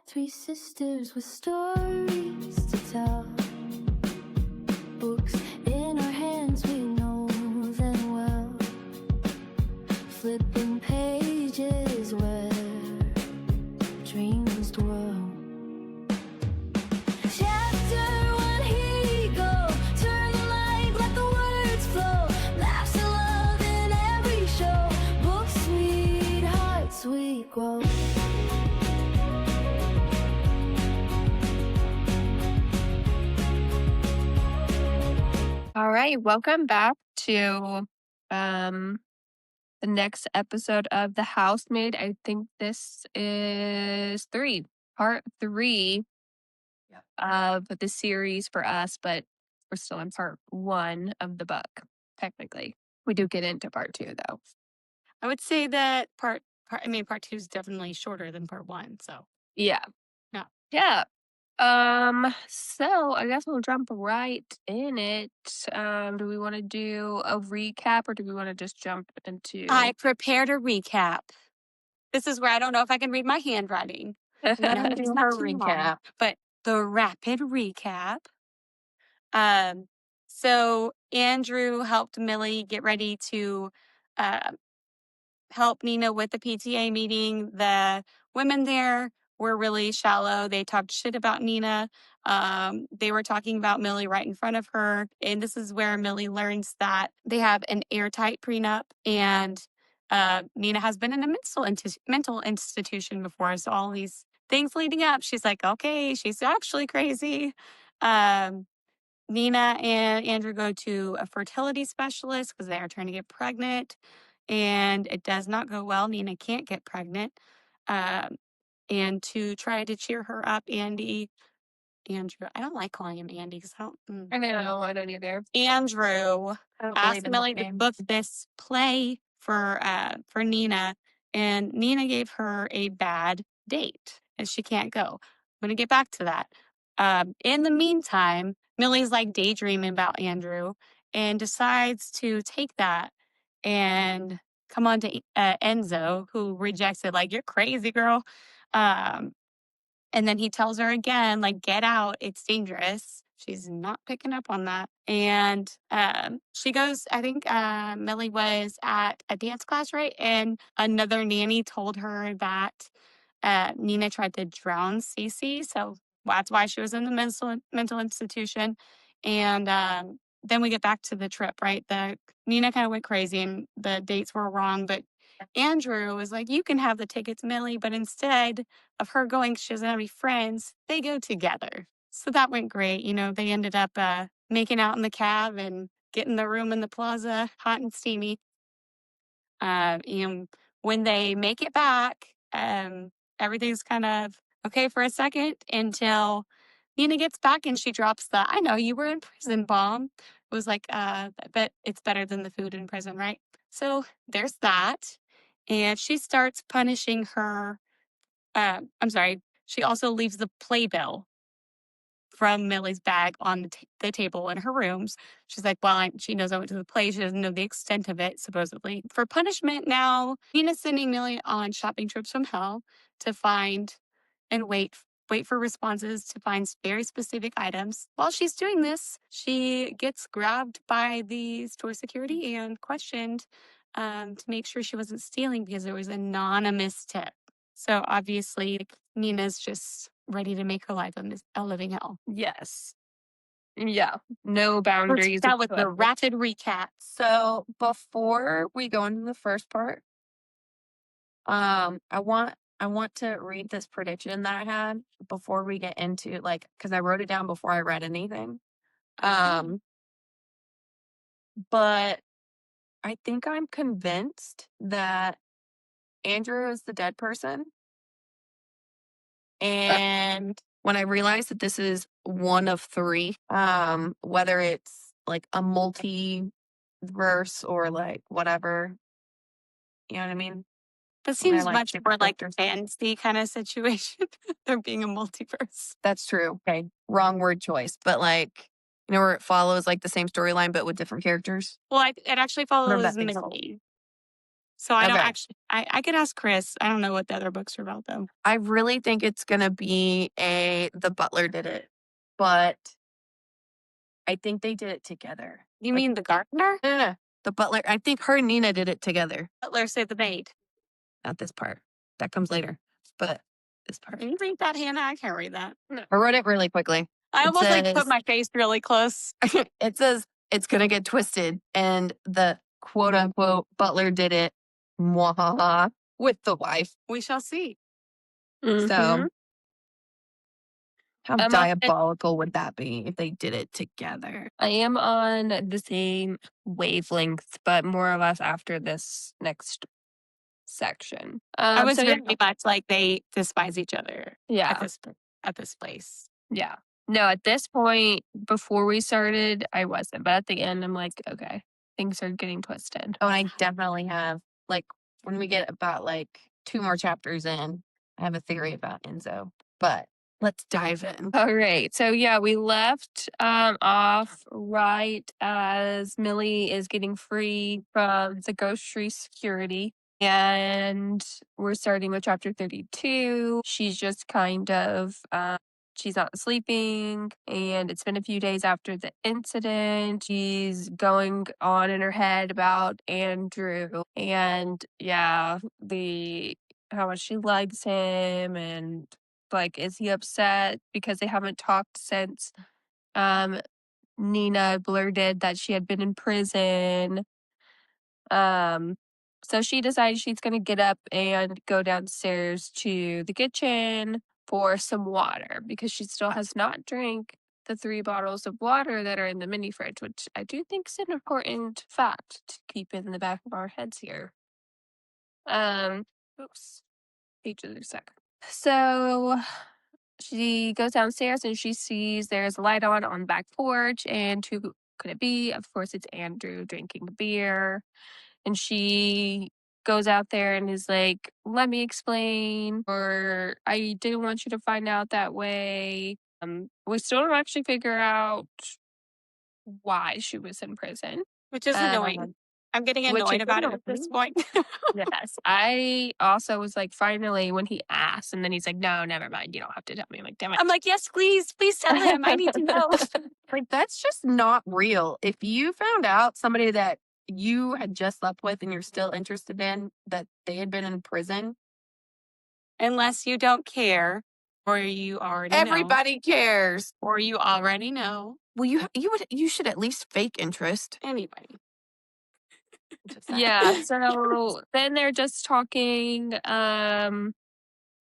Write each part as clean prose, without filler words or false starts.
Three sisters with stories to tell. Books in our hands, we know them well. Flipping pages where dreams dwell. Chapter one, here you go. Turn the light, let the words flow. Laughs and love in every show. Books, sweet hearts, we grow. All right, welcome back to the next episode of The Housemaid. I think this is part three of the series for us, but we're still in part one of the book, technically. We do get into part two, though. I would say that part two is definitely shorter than part one. So Yeah. Yeah. Yeah. So I guess we'll jump right in it. Do we want to do a recap or do we want to just jump into I prepared a recap. This is where I don't know if I can read my handwriting. Let No, her it's do not her too long, recap. but the rapid recap. So Andrew helped Millie get ready to help Nina with the PTA meeting. The women there were really shallow. They talked shit about Nina. They were talking about Millie right in front of her. And this is where Millie learns that they have an airtight prenup and Nina has been in a mental institution before. So all these things leading up, she's like, okay, she's actually crazy. Nina and Andrew go to a fertility specialist because they are trying to get pregnant and it does not go well. Nina can't get pregnant. And to try to cheer her up, Andrew, I don't like calling him Andy because I know, I don't either. Andrew I don't believe asked in Millie to nicknames. book this play for Nina, and Nina gave her a bad date and she can't go. I'm going to get back to that. In the meantime, Millie's like daydreaming about Andrew and decides to take that and come on to Enzo, who rejects it like, you're crazy, girl. And then he tells her again, like, get out. It's dangerous. She's not picking up on that. And she goes, I think Millie was at a dance class, right? And another nanny told her that Nina tried to drown Cece. So that's why she was in the mental institution. And then we get back to the trip, right? Nina kind of went crazy and the dates were wrong. But Andrew was like, you can have the tickets, Millie. But instead of her going, she doesn't have any friends, they go together. So that went great. You know, they ended up making out in the cab and getting the room in the plaza hot and steamy. And when they make it back, everything's kind of okay for a second until Nina gets back and she drops the I know you were in prison bomb. It was like, but it's better than the food in prison, right? So there's that. And she starts punishing her. I'm sorry. She also leaves the playbill from Millie's bag on the table in her rooms. She's like, well, she knows I went to the play. She doesn't know the extent of it, supposedly. For punishment now, Nina's sending Millie on shopping trips from hell to find and wait for responses to find very specific items. While she's doing this, she gets grabbed by the store security and questioned to make sure she wasn't stealing because there was an anonymous tip. So obviously, Nina's just ready to make her life a living hell. Yes. Yeah. No boundaries. That was the rapid recap. So before we go into the first part, I want to read this prediction that I had before we get into because I wrote it down before I read anything. But I think I'm convinced that Andrew is the dead person. And when I realized that this is one of three, whether it's like a multiverse or like whatever, you know what I mean? That seems like much more like characters. fantasy kind of situation. There being a multiverse. That's true. Okay. Wrong word choice. But like, you know, where it follows like the same storyline, but with different characters. Well, it actually follows that makes Millie. So I don't Okay. actually. I could ask Chris. I don't know what the other books are about though. I really think it's gonna be the butler did it, but I think they did it together. You mean the gardener? No. The butler. I think her and Nina did it together. Butler saved the maid. Not this part. That comes later. But this part. Can you read that, Hannah? I can't read that. I wrote it really quickly. I It almost like put says- my face really close. It says it's gonna get twisted, and the quote unquote butler did it, mwahaha, with the wife. We shall see. Mhm. So how I'm on it. diabolical would that be if they did it together? I am on the same wavelength, but more or less after this next section. I was so very yeah, much like they despise each other yeah, at this place. yeah. No, at this point, before we started, I wasn't, but at the end, I'm like, okay, things are getting twisted. Oh, and I definitely have, like, when we get about like 2 more chapters in, I have a theory about Enzo. But let's dive in. All right. So yeah, we left off right as Millie is getting free from the grocery security. And we're starting with chapter 32. She's just kind of she's not sleeping, and it's been a few days after the incident. She's going on in her head about Andrew, and yeah, how much she likes him, and like, is he upset because they haven't talked since Nina blurted that she had been in prison. Um, so she decides she's gonna get up and go downstairs to the kitchen for some water because she still has not drank the 3 bottles of water that are in the mini fridge, which I do think is an important fact to keep in the back of our heads here. Oops, pages a sec. So she goes downstairs and she sees there's a light on the back porch, and who could it be? Of course, it's Andrew drinking a beer. And she goes out there and is like, let me explain, or I didn't want you to find out that way. We still don't actually figure out why she was in prison. Which is annoying. Um, I'm getting which annoyed is about it at this annoying. point. Yes. I also was like, finally, when he asked, and then he's like, no, never mind. You don't have to tell me. I'm like, damn it. I'm like, yes, please tell him. I need to know. Like, that's just not real. If you found out somebody that you had just slept with and you're still interested in that they had been in prison, Unless you don't care, or you already know. everybody cares. Or you already know. Well, you should at least fake interest. Anybody. Just saying. Yeah. So then they're just talking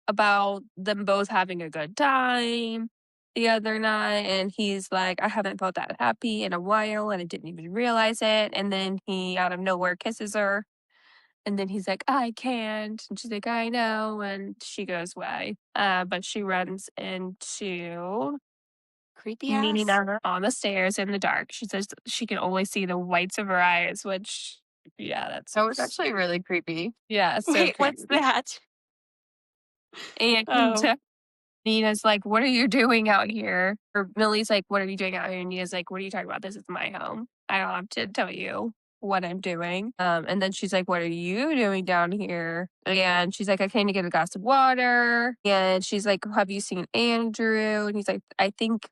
about them both having a good time the other night, and he's like, I haven't felt that happy in a while, and I didn't even realize it. And then he out of nowhere kisses her, and then he's like, I can't, and she's like, I know, and she goes away. But she runs into Creepy ass. Nina on the stairs in the dark. She says she can only see the whites of her eyes, which yeah, that's So it's actually really creepy. yeah. So Wait, what's creepy. that? And Oh. Nina's like, what are you doing out here? Or Millie's like, what are you doing out here? And Nina's like, what are you talking about? This is my home. I don't have to tell you what I'm doing. And then she's like, what are you doing down here? And she's like, I came to get a glass of water. And she's like, have you seen Andrew? And he's like, I think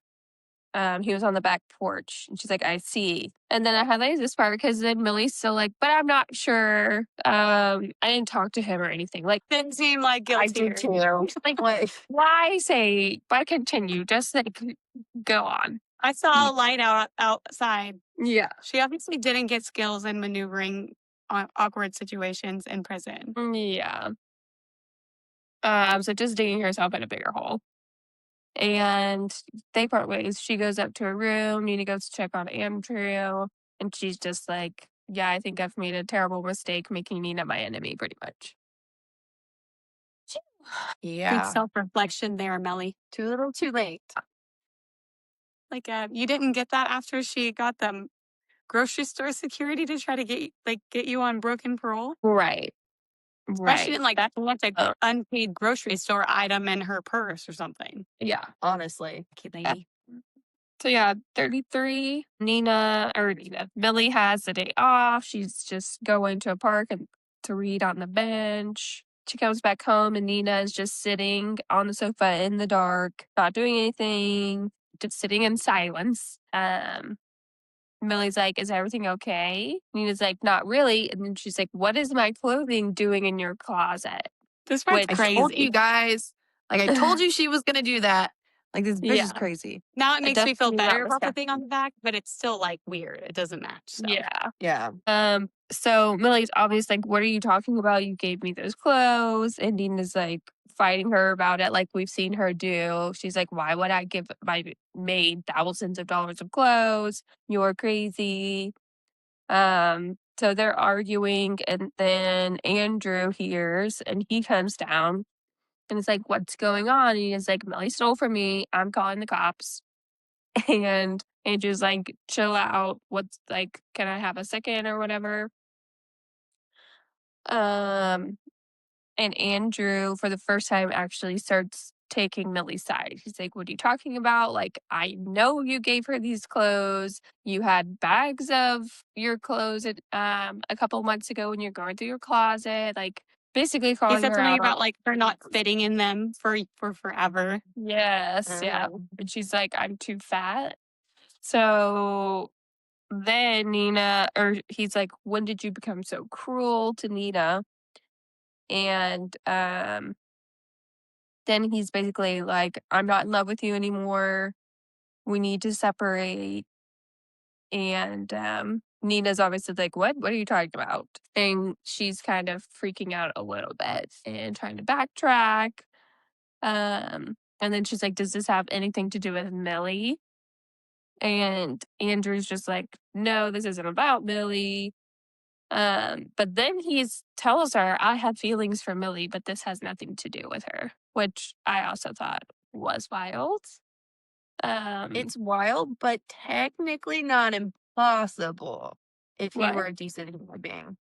he was on the back porch. And she's like, I see. And then I highlighted this part because then Millie's still like, but I'm not sure. I didn't talk to him or anything. Like, Didn't seem like guilty. I do too. like, Like, why continue? Just like go on. I saw a light outside. Yeah. She obviously didn't get skills in maneuvering awkward situations in prison. Yeah. So just digging herself in a bigger hole. And they part ways. She goes up to her room. Nina goes to check on Andrew. And she's just like, yeah, I think I've made a terrible mistake making Nina my enemy, pretty much. Big yeah, self-reflection there, Melly. too little, too late. Like, you didn't get that after she got them grocery store security to try to get you on broken parole? Right. Right. She Right. didn't like want an unpaid grocery store item in her purse or something. Yeah. Honestly. Kid lady. So yeah, 33. Millie has the day off. She's just going to a park and to read on the bench. She comes back home and Nina is just sitting on the sofa in the dark, not doing anything, just sitting in silence. Millie's like, "Is everything okay?" Nina's like, "Not really." And then she's like, "What is my clothing doing in your closet?" This part's Which I told crazy. you guys. Like, I told you she was going to do that. Like, this bitch is Yeah. crazy. Now it makes me feel definitely not better about the thing on disgusting. the back, but it's still like weird. It doesn't match. So. Yeah. Yeah. So Millie's obvious like, "What are you talking about? You gave me those clothes." And Nina's like fighting her about it, like we've seen her do. She's like, "Why would I give my maid thousands of dollars of clothes? You're crazy." So they're arguing, and then Andrew hears and he comes down and it's like, "What's going on?" And he's like, "Millie stole from me. I'm calling the cops." And Andrew's like, "Chill out. What's like, can I have a second or whatever?" Um, and Andrew, for the first time, actually starts taking Millie's side. He's like, "What are you talking about? Like, I know you gave her these clothes. You had bags of your clothes a couple months ago when you're going through your closet." Like, basically He calling said her something out on. about like her not fitting in them for forever. Yes, yeah. And she's like, "I'm too fat." So then Nina, or he's like, "When did you become so cruel to Nina?" And then he's basically like, "I'm not in love with you anymore. We need to separate." And Nina's obviously like, "What? What are you talking about?" And she's kind of freaking out a little bit and trying to backtrack. And then she's like, "Does this have anything to do with Millie?" And Andrew's just like, "No, this isn't about Millie." But then he's tells her, "I have feelings for Millie, but this has nothing to do with her," which I also thought was wild. It's wild, but technically not impossible if he What? were a decent human being.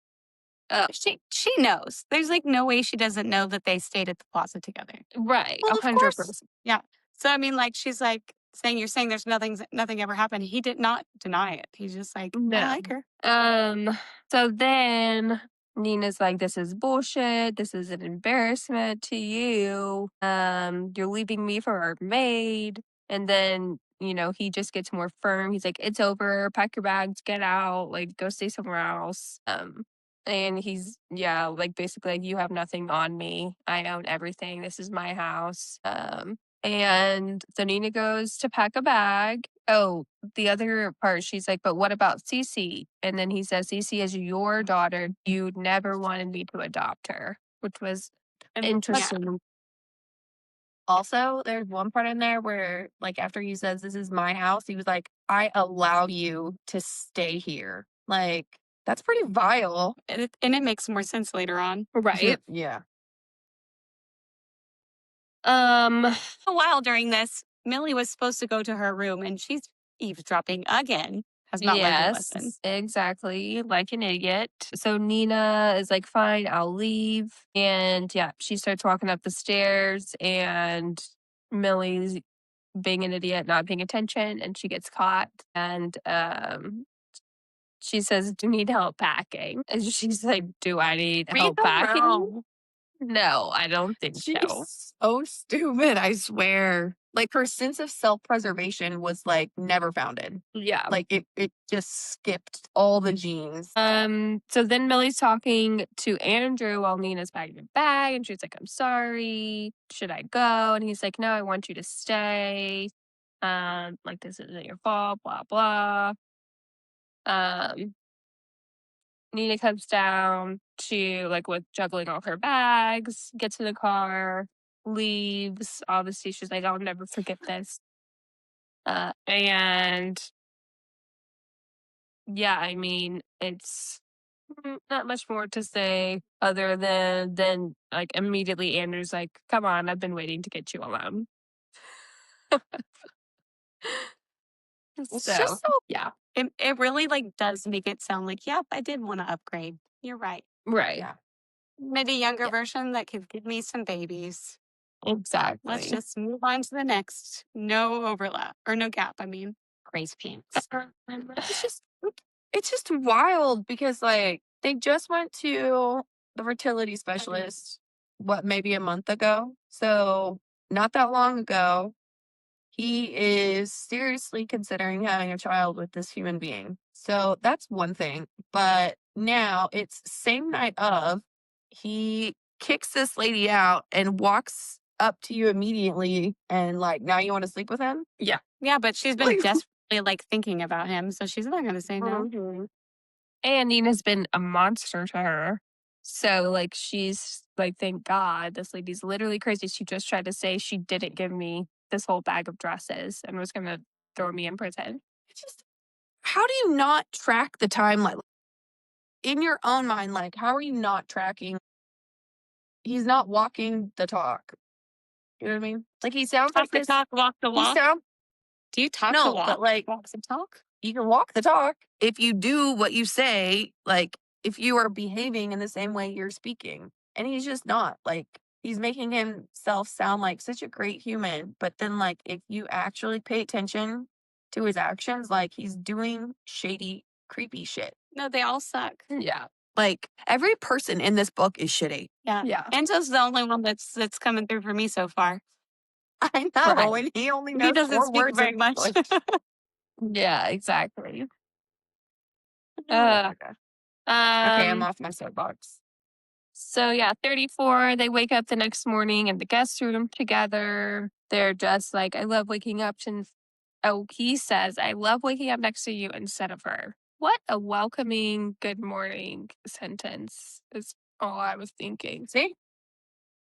She knows. There's like no way she doesn't know that they stayed at the plaza together. Right, Well, of course. 100%. Yeah. So I mean, like she's like saying you're saying there's nothing ever happened. He did not deny it. He's just like, I No. like her. So then Nina's like, "This is bullshit. This is an embarrassment to you. You're leaving me for our maid." And then, he just gets more firm. He's like, "It's over. Pack your bags, get out, like go stay somewhere else." And he's, yeah, like basically like, "You have nothing on me. I own everything. This is my house." And so Nina goes to pack a bag. Oh, the other part, she's like, "But what about Cece?" And then he says, "Cece is your daughter. You never wanted me to adopt her," which was And yeah, interesting. Also, there's one part in there where, like, after he says, "This is my house," he was like, "I allow you to stay here." Like, that's pretty vile. and it makes more sense later on. Right. Yeah. Um, A while during this, Millie was supposed to go to her room, and she's eavesdropping again. Has not learned her lesson. yes, exactly. Like an idiot. So Nina is like, "Fine, I'll leave." And yeah, she starts walking up the stairs and Millie's being an idiot, not paying attention, and she gets caught. And she says, "Do you need help packing?" And she's like, "Do I need Read help the packing?" room. No, I don't think so. She's so stupid, I swear. Like, her sense of self-preservation was, like, never founded. Yeah. Like, it just skipped all the genes. So then Millie's talking to Andrew while Nina's packing a bag, and she's like, "I'm sorry. Should I go?" And he's like, "No, I want you to stay. Like this isn't your fault, blah blah." Um, Nina comes down to like with juggling all her bags, gets in the car, leaves. Obviously, she's like, "I'll never forget this." And yeah, I mean, it's not much more to say other than like immediately Andrew's like, "Come on, I've been waiting to get you alone." It's So just so yeah, It really like does make it sound like, yep, I did want to upgrade. You're right. right, yeah. Maybe a younger Yeah. version that could give me some babies. exactly. Let's just move on to the next. No overlap or no gap. I mean, grace pants. It's just wild because, like, they just went to the fertility specialist, maybe a month ago. So not that long ago, he is seriously considering having a child with this human being. So that's one thing. But now it's same night of, he kicks this lady out and walks up to you immediately and like, now you want to sleep with him? Yeah, but she's been Like, desperately like thinking about him, so she's not gonna say no. mhm. And Nina's been a monster to her. So, like, she's like, thank God, this lady's literally crazy. She just tried to say she didn't give me this whole bag of dresses and was going to throw me in prison. It's just, how do you not track the timeline? In your own mind, like, how are you not tracking? He's not walking the talk. You know what I mean? Like, he sounds Talk like the this. talk, walk the He walk. sound Do you talk the no, walk? but like, Walk the talk? you can walk the talk if you do what you say, like if you are behaving in the same way you're speaking. And he's just not. Like, he's making himself sound like such a great human, but then like if you actually pay attention to his actions, like he's doing shady, creepy shit. No, they all suck. Yeah. Like every person in this book is shitty. Yeah. Yeah. Enzo's the only one that's coming through for me so far. I know, Right. and he only He knows doesn't 4 speak words very of much. English. Yeah, exactly. Oh my God. Okay, I'm Um, off my soapbox. so yeah, 34, they wake up the next morning in the guest room together. They're just like, I love waking up to, oh, he says, I love waking up next to you instead of her. What a welcoming good morning sentence is all I was thinking. See?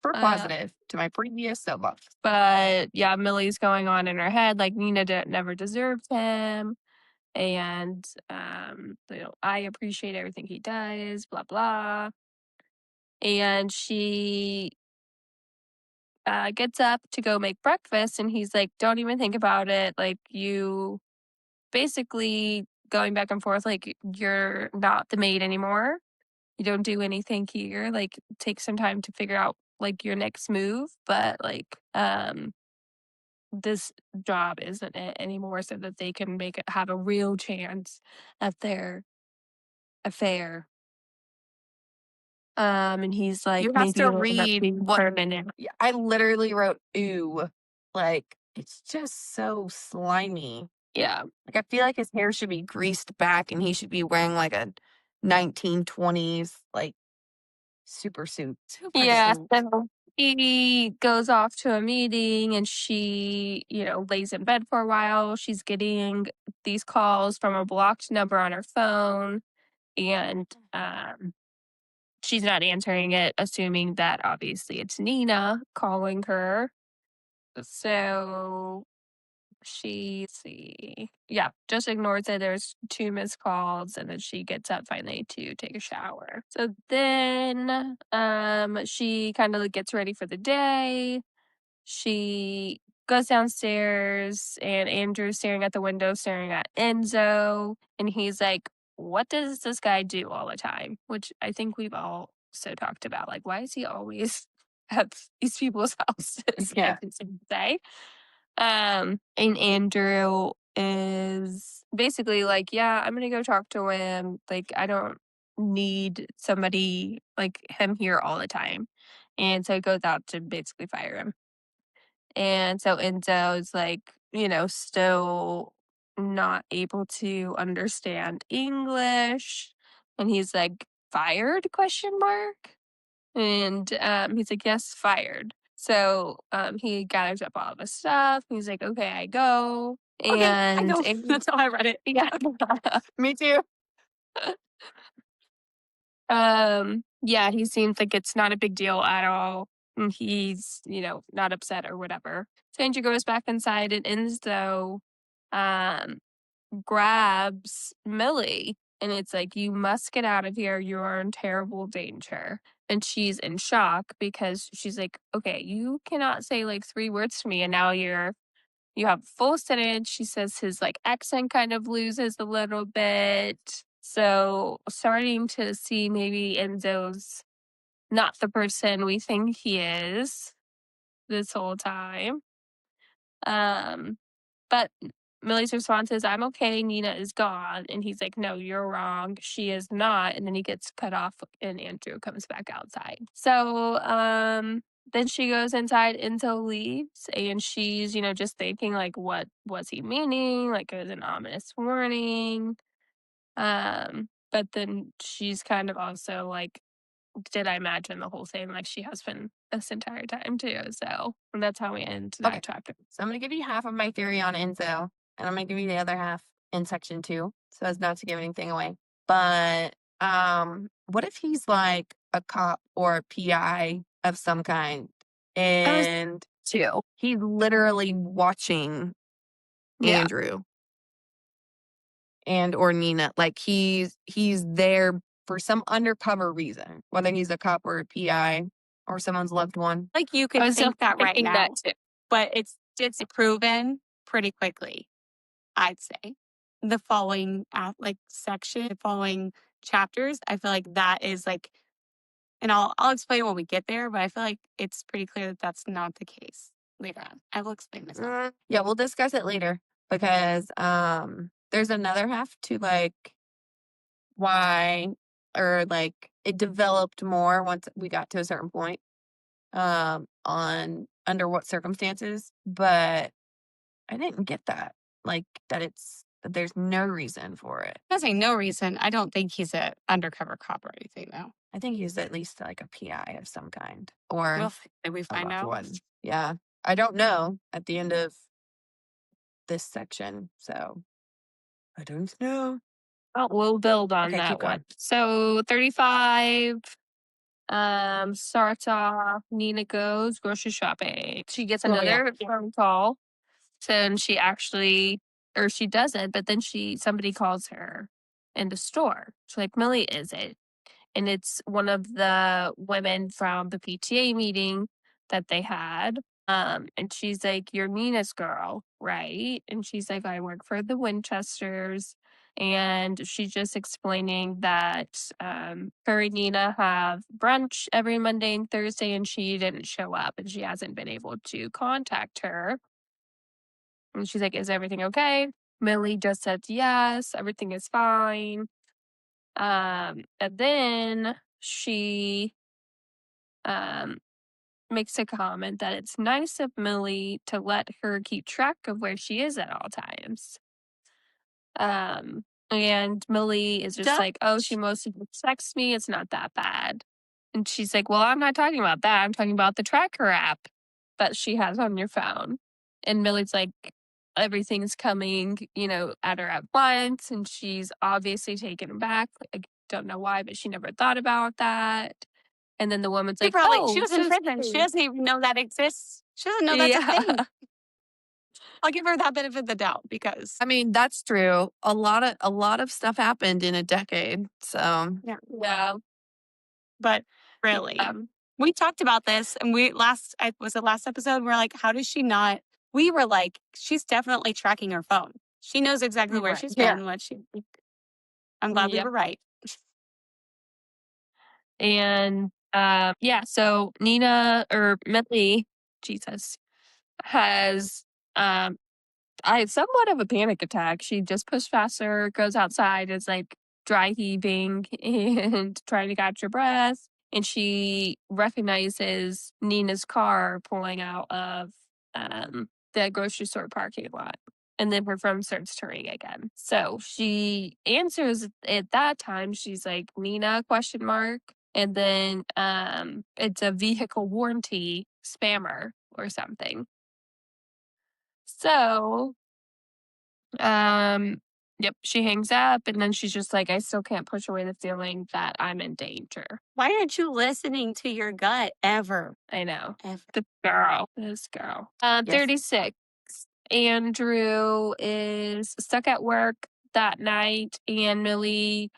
For Uh, positive to my previous soapbox. but yeah, Millie's going on in her head like Nina never deserved him. And, I appreciate everything he does, blah, blah. And she gets up to go make breakfast, and he's like, don't even think about it. Like, you basically going back and forth, like, you're not the maid anymore. You don't do anything here. Like, take some time to figure out like your next move. But like, this job isn't it anymore, so that they can have a real chance at their affair. And he's like, You have maybe to it'll end up read being what permanent. yeah, I literally wrote "ooh." Like, it's just so slimy. Yeah. Like, I feel like his hair should be greased back and he should be wearing like a 1920s like super suit. Yeah. So he goes off to a meeting, and she, lays in bed for a while. She's getting these calls from a blocked number on her phone, and she's not answering it, assuming that obviously it's Nina calling her. So just ignores it. There's 2 missed calls, and then she gets up finally to take a shower. So then she kind of gets ready for the day. She goes downstairs, and Andrew's staring at the window, staring at Enzo, and he's like, what does this guy do all the time? Which I think we've all so talked about. Like, why is he always at these people's houses Yeah. every single day? And Andrew is basically like, yeah, I'm gonna go talk to him. Like, I don't need somebody like him here all the time. And so he goes out to basically fire him. And so Enzo's like, still not able to understand English. And he's like, fired, question mark? And he's like, yes, fired. So he gathers up all of his stuff. He's like, okay, I go. Okay, I know. And That's how I read it. yeah. Me too. Yeah, he seems like it's not a big deal at all. And he's, not upset or whatever. So Andrew goes back inside, and Enzo um grabs Millie, and it's like, you must get out of here. You are in terrible danger. And she's in shock because she's like, okay, you cannot say like 3 words to me, and now you have full sentence. She says his like accent kind of loses a little bit. So starting to see maybe Enzo's not the person we think he is this whole time. Um, but Millie's response is, "I'm okay, Nina is gone." And he's like, "No, you're wrong. She is not." And then he gets cut off and Andrew comes back outside. So then she goes inside, Enzo leaves, and she's, just thinking like, what was he meaning? Like it was an ominous warning. But then she's kind of also like, did I imagine the whole thing like she has been this entire time too? So and that's how we end that Okay. chapter. So I'm going to give you half of my theory on Enzo, and I'm going to give you the other half in section 2, so as not to give anything away. But what if he's like a cop or a PI of some kind, and Too. he's literally watching Yeah. Andrew and or Nina, like he's there for some undercover reason, whether he's a cop or a PI or someone's loved one. Like you I could was think that right thinking now, that too. but it's proven pretty quickly, I'd say. The following section, the following chapters, I feel like that is like, and I'll explain when we get there, but I feel like it's pretty clear that that's not the case later on. I will explain myself. Yeah, we'll discuss it later because there's another half to like why or like it developed more once we got to a certain point on under what circumstances, but I didn't get that. Like that there's no reason for it. I'm not saying no reason. I don't think he's an undercover cop or anything, though. I think he's at least like a PI of some kind or Did we a find loved out? one. Yeah. I don't know at the end of this section, so I don't know. Oh, we'll build on Okay, that keep going. one. So 35 starts off, Nina goes grocery shopping. She gets Oh, yeah. another phone call. So and she actually or she doesn't, but then somebody calls her in the store. She's like, "Millie, is it?" And it's one of the women from the PTA meeting that they had. And she's like, "You're Nina's girl, right?" And she's like, "I work for the Winchesters." And she's just explaining that her and Nina have brunch every Monday and Thursday, and she didn't show up, and she hasn't been able to contact her. And she's like, "Is everything okay?" Millie just said, "Yes, everything is fine." And then she um makes a comment that it's nice of Millie to let her keep track of where she is at all times. And Millie is just Duh. like, "Oh, she mostly just texts me. It's not that bad." And she's like, "Well, I'm not talking about that. I'm talking about the tracker app that she has on your phone." And Millie's like, everything's coming, at her at once. And she's obviously taken aback. I don't know why, but she never thought about that. And then the woman's She like, she "Oh, was in so prison. She sorry." doesn't even know that exists. She doesn't know that's a thing. I'll give her that benefit of the doubt because I mean, that's true. A lot of stuff happened in a decade. So Yeah. but really, Um, we talked about this and was it last episode? We're like, how does she not? We were like, she's definitely tracking her phone. She knows exactly where Right. she's Yeah. been, I'm glad we Yep. were right. And so Nina or Millie, Jesus, has I had somewhat of a panic attack. She just pushed faster, goes outside, is like dry heaving and trying to catch her breath. And she recognizes Nina's car pulling out of the grocery store parking lot. And then her phone starts to ring again. So she answers at that time. She's like, "Nina, question mark." And then it's a vehicle warranty spammer or something. So yep, she hangs up and then she's just like, "I still can't push away the feeling that I'm in danger." Why aren't you listening to your gut ever? I know. Ever. This girl. Yes. 36. Andrew is stuck at work that night, and Millie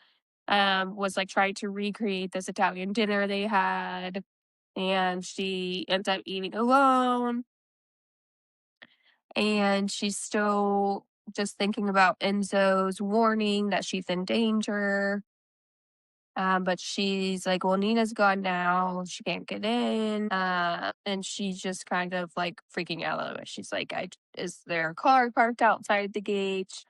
was like trying to recreate this Italian dinner they had, and she ends up eating alone. And she's still just thinking about Enzo's warning that she's in danger. But she's like, well, Nina's gone now. She can't get in. And she's just kind of like freaking out a little bit. She's like, is there a car parked outside the gate?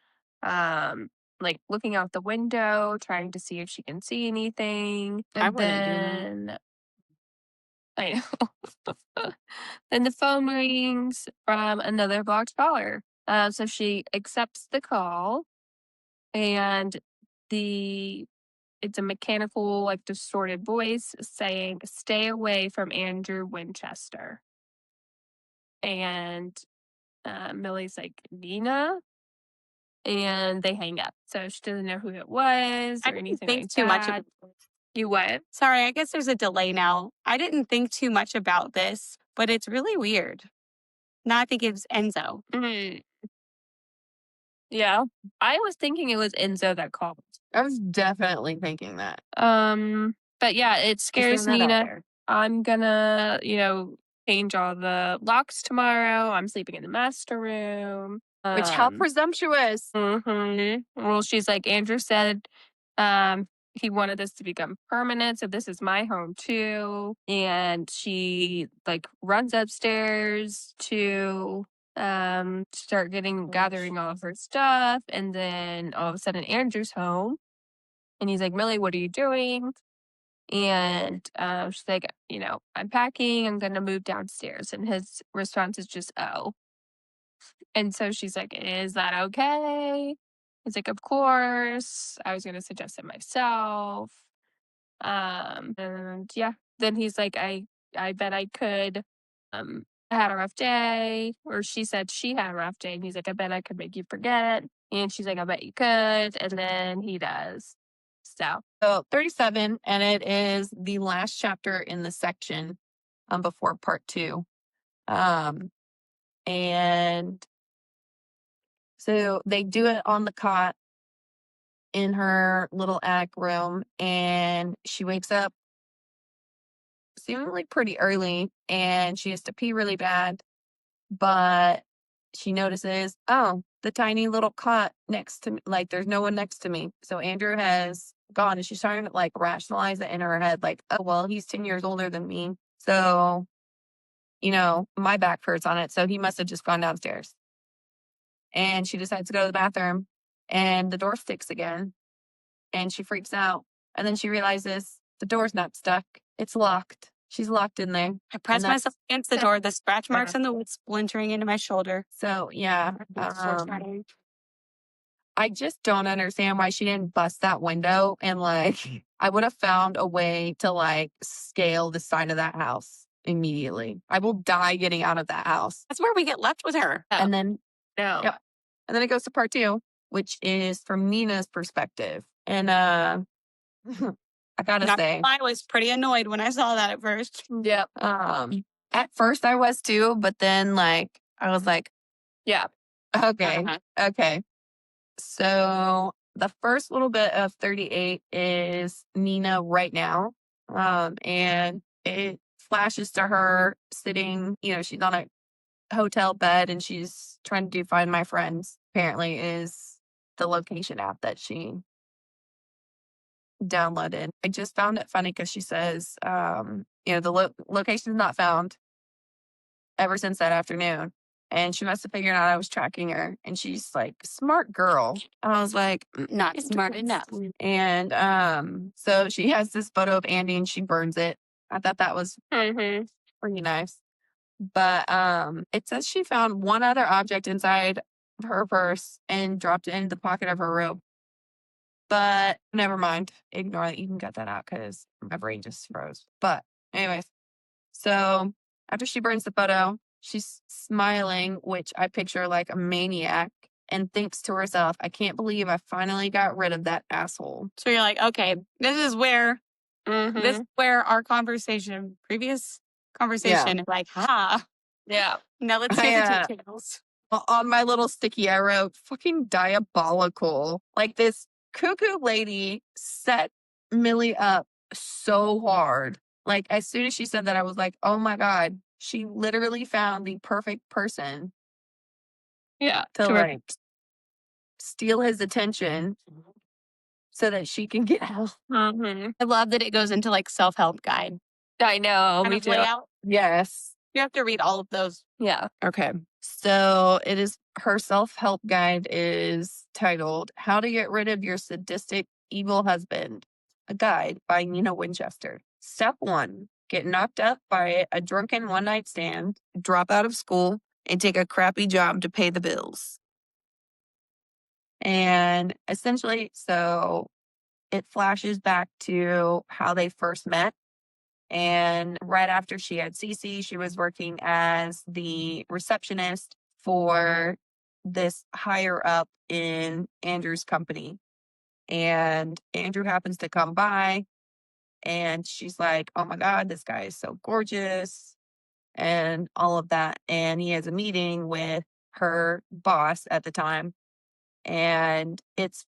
Like looking out the window, trying to see if she can see anything. I And wouldn't do that. then I know. Then the phone rings from another blocked caller. So she accepts the call, and it's a mechanical, like distorted voice saying, "Stay away from Andrew Winchester." And Millie's like, "Nina?" And they hang up. So she doesn't know who it was I or didn't anything think like too much that. of You what? Sorry, I guess there's a delay now. I didn't think too much about this, but it's really weird. Now I think it's Enzo. Mhm. Yeah. I was thinking it was Enzo that called. I was definitely thinking that. But yeah, it Just scares throwing that out Nina. there. I'm gonna, change all the locks tomorrow. I'm sleeping in the master room. Which, how presumptuous. Well, she's like, Andrew said, he wanted this to become permanent, so this is my home too. And she like runs upstairs to start gathering all of her stuff, and then all of a sudden Andrew's home, and he's like, Millie, what are you doing? And she's like, I'm packing, I'm gonna move downstairs. And his response is just, oh. And so she's like, is that okay? He's like, of course. I was gonna suggest it myself. And yeah. Then he's like, I bet I could. I had a rough day. Or she said she had a rough day. And he's like, I bet I could make you forget. And she's like, I bet you could. And then he does. So 37, and it is the last chapter in the section before part 2. And so they do it on the cot in her little attic room, and she wakes up seemingly pretty early, and she has to pee really bad, but she notices, oh, the tiny little cot next to me, like there's no one next to me. So Andrew has gone, and she's starting to like rationalize it in her head, like, oh, well, he's 10 years older than me. So, my back hurts on it. So he must have just gone downstairs. And she decides to go to the bathroom, and the door sticks again, and she freaks out. And then she realizes the door's not stuck. It's locked. She's locked in there. I pressed myself against the door, the scratch marks and the wood splintering into my shoulder. So, yeah. I just don't understand why she didn't bust that window, and like I would have found a way to like scale the side of that house immediately. I will die getting out of that house. That's where we get left with her. And then no. Yep. And then it goes to part 2, which is from Nina's perspective. And I gotta say, I was pretty annoyed when I saw that at first. Yep. At first I was too, but then like I was like, Yeah. okay, okay. So the first little bit of 38 is Nina right now. And it flashes to her sitting, she's on a hotel bed, and she's trying to find my friends, apparently, is the location app that she downloaded. I just found it funny because she says, the location is not found ever since that afternoon. And she must have figured out I was tracking her. And she's like, smart girl. And I was like, Not smart enough. And so she has this photo of Andy, and she burns it. I thought that was pretty nice. But it says she found one other object inside her purse and dropped it into the pocket of her robe. But never mind. Ignore that. You can cut that out because my brain just froze. But anyways, so after she burns the photo, she's smiling, which I picture like a maniac, and thinks to herself, I can't believe I finally got rid of that asshole. So you're like, okay, this is where our previous conversation is like, Yeah. now let's hear the details. On my little sticky, I wrote, fucking diabolical. Like, this cuckoo lady set Millie up so hard. Like, as soon as she said that, I was like, oh my God, she literally found the perfect person. Yeah. To like steal his attention. so that she can get out. Mhm. I love that it goes into like self-help guide I know, kind me of too. layout. Yes. You have to read all of those. Yeah. Okay. So it is her self-help guide is titled How to Get Rid of Your Sadistic Evil Husband, a guide by Nina Winchester. Step 1, get knocked up by a drunken one-night stand, drop out of school, and take a crappy job to pay the bills. And essentially, so it flashes back to how they first met. And right after she had Cece, she was working as the receptionist for this higher up in Andrew's company. And Andrew happens to come by and she's like, oh my God, this guy is so gorgeous and all of that. And he has a meeting with her boss at the time. And it's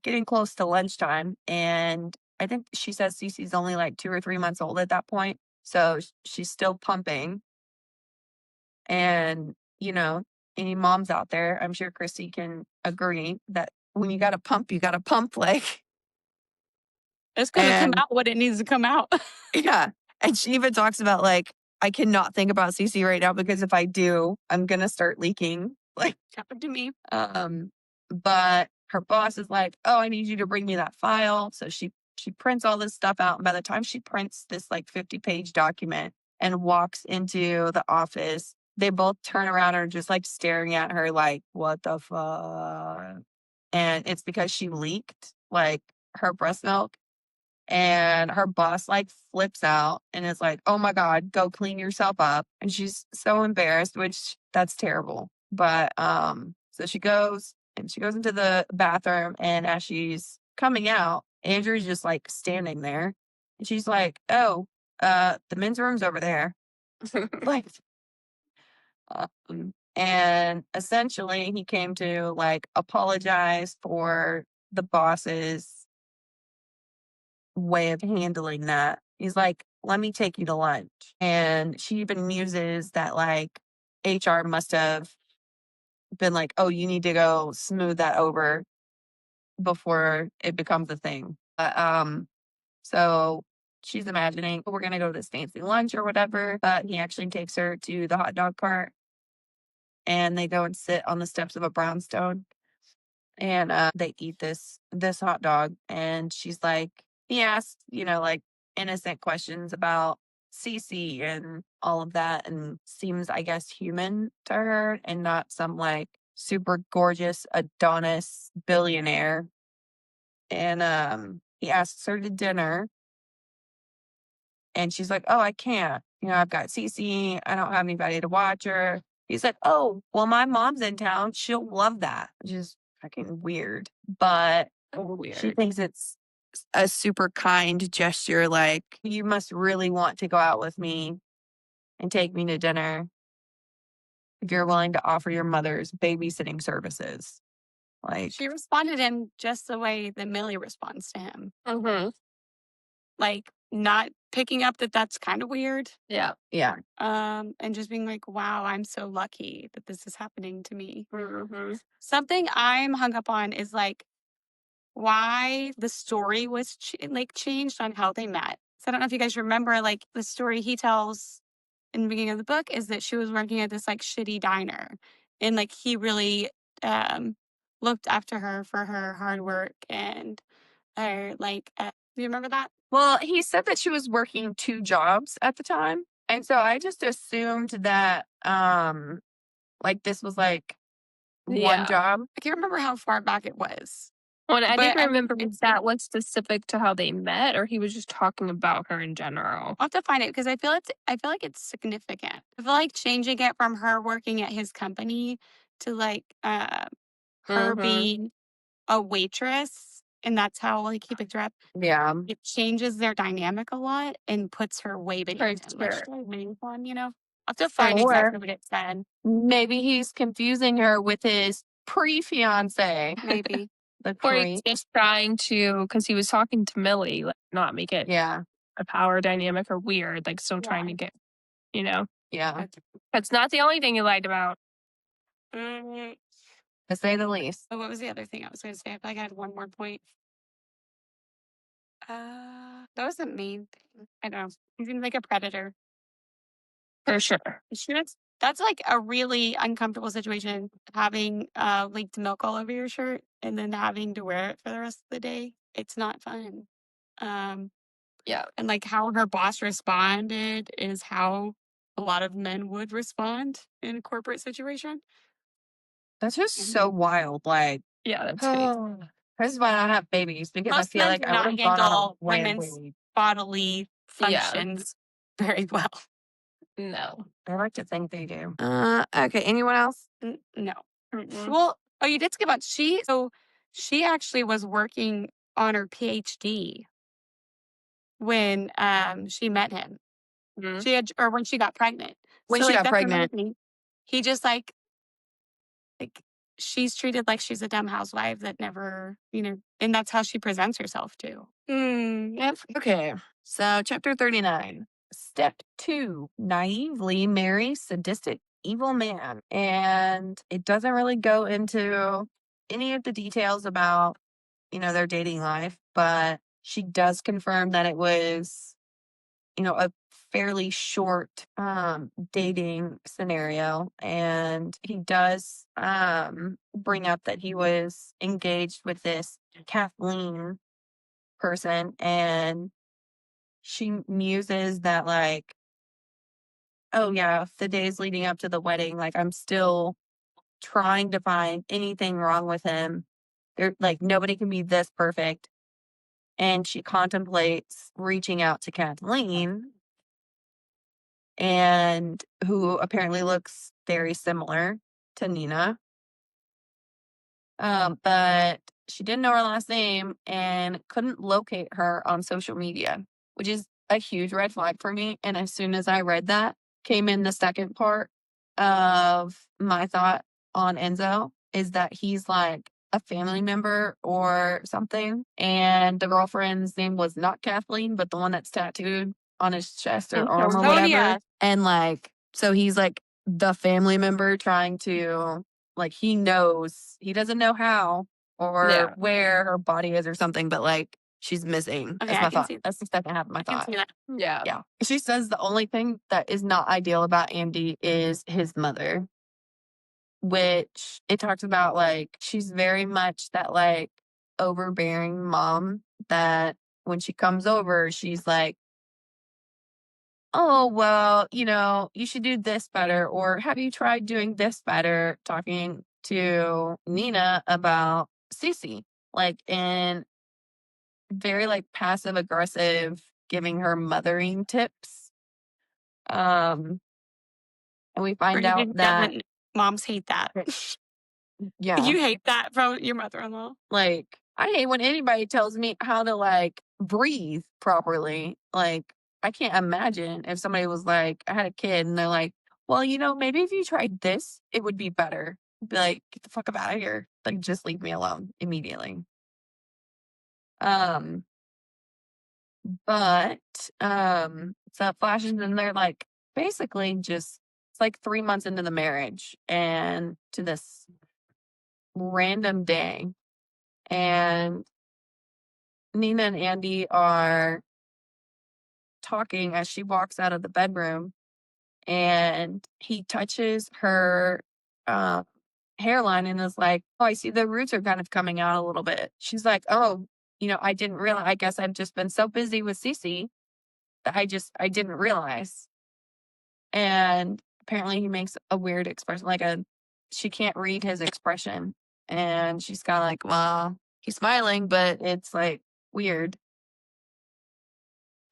getting close to lunchtime. And I think she says Cece's only like 2 or 3 months old at that point. So she's still pumping. And, you know, any moms out there, I'm sure Christy can agree that when you got to pump, you got to pump like. It's going to come And out what it needs to come out. yeah. And she even talks about like, I cannot think about Cece right now because if I do, I'm going to start leaking. Like, Happened to me. but her boss is like, oh, I need you to bring me that file. So she prints all this stuff out. And by the time she prints this like 50-page document and walks into the office, they both turn around and are just like staring at her like, what the fuck? And it's because she leaked like her breast milk. And her boss like flips out and is like, oh my God, go clean yourself up. And she's so embarrassed, which that's terrible. But so she goes into the bathroom, and as she's coming out, Andrew's just like standing there. And she's like, oh, the men's room's over there. Like and essentially he came to like apologize for the boss's way of handling that. He's like, let me take you to lunch. And she even muses that like HR must have been like, oh, you need to go smooth that over before it becomes a thing. So she's imagining we're gonna go to this fancy lunch or whatever, but he actually takes her to the hot dog cart and they go and sit on the steps of a brownstone and they eat this hot dog. And she's like, he asks, you know, like innocent questions about Cece and all of that, and seems, I guess, human to her and not some like super gorgeous Adonis billionaire. And he asks her to dinner, and she's like, oh, I can't. You know, I've got Cece. I don't have anybody to watch her. He's like, oh, well, my mom's in town. She'll love that, which is fucking weird. But she thinks it's a super kind gesture. Like, you must really want to go out with me and take me to dinner if you're willing to offer your mother's babysitting services. Like, She responded in just the way that Millie responds to him. Mhm. Like, not picking up that that's kind of weird. Yeah. yeah. And just being like, wow, I'm so lucky that this is happening to me. Mhm. Something I'm hung up on is like why the story was changed on how they met. So I don't know if you guys remember, like the story he tells in the beginning of the book is that she was working at this like shitty diner, and like he really looked after her for her hard work and her like. Do you remember that? Well, he said that she was working 2 jobs at the time. And so I just assumed that like this was like one Yeah. job. I can't remember how far back it was. Well, I But didn't remember if it's- that was specific to how they met or he was just talking about her in general. I'll have to find it because I feel like it's significant. I feel like changing it from her working at his company to like her Mhm. being a waitress, and that's how like he picked her up. Yeah. It changes their dynamic a lot and puts her way For beneath him. Like, sure. she's main one, you know. I'll have to find Or exactly what it said. maybe he's confusing her with his pre-fiance. Maybe. The Or pre. he's just trying to, because he was talking to Millie, like, not make it Yeah. a power dynamic or weird, like still trying to get, you know. Yeah. That's not the only thing you lied about. Mm, To say the least. oh, what was the other thing I was going to say? I feel like I had one more point. That was the main thing. I don't know. He seems like a predator. For sure. That's like a really uncomfortable situation, having leaked milk all over your shirt and then having to wear it for the rest of the day. It's not fun. Yeah. And like how her boss responded is how a lot of men would respond in a corporate situation. That's just so wild. Like, Yeah, that's crazy. this is why I don't have babies, because I Most feel men like do I would not have gone on a handle women's rampage. bodily Yeah. functions very well. No. I like to think they do. Okay. Anyone else? No. Mm-mm. Well, oh, you did skip on she actually was working on her PhD when she met him. Mhm. She had, or when she got pregnant. When So, she like, got that's another pregnant. thing. He just like she's treated like she's a dumb housewife that never, and that's how she presents herself too. Yep. Okay. So, chapter 39. Step 2. Naively marry sadistic evil man. And it doesn't really go into any of the details about, their dating life, but she does confirm that it was, a fairly short dating scenario. And he does bring up that he was engaged with this Kathleen person, and she muses that, like, oh yeah, the days leading up to the wedding, like, I'm still trying to find anything wrong with him. There, like, nobody can be this perfect. And she contemplates reaching out to Kathleen, and who apparently looks very similar to Nina. But she didn't know her last name and couldn't locate her on social media, which is a huge red flag for me. And as soon as I read that, came in the second part of my thought on Enzo, is that he's like a family member or something. And the girlfriend's name was not Kathleen, but the one that's tattooed on his chest or arm or Oh, whatever. yeah. And like, so he's like the family member trying to, like, he knows, he doesn't know how or Yeah. where her body is or something, but like, she's missing. Okay, That's I my can thought. see that. That's the second half of my I can thought. see that. Yeah. Yeah. She says the only thing that is not ideal about Andy is his mother, which it talks about, like, she's very much that, like, overbearing mom that when she comes over, she's like, oh, well, you should do this better, or have you tried doing this better? Talking to Nina about Cece, like, in very, like, passive aggressive, giving her mothering tips. And we find Or out that, moms hate that. yeah, You hate that from your mother-in-law. like, I hate when anybody tells me how to, like, breathe properly. Like, I can't imagine if somebody was like, I had a kid and they're like, well, maybe if you tried this, it would be better. Be like, get the fuck up out of here. Like, just leave me alone immediately. But so it flashes and they're like basically just, it's like 3 months into the marriage and to this random day, and Nina and Andy are talking as she walks out of the bedroom, and he touches her hairline and is like, oh, I see the roots are kind of coming out a little bit. She's like, oh, I didn't realize, I guess I've just been so busy with Cece that I didn't realize. And apparently he makes a weird expression, like she can't read his expression. And she's kind of like, well, he's smiling, but it's like weird.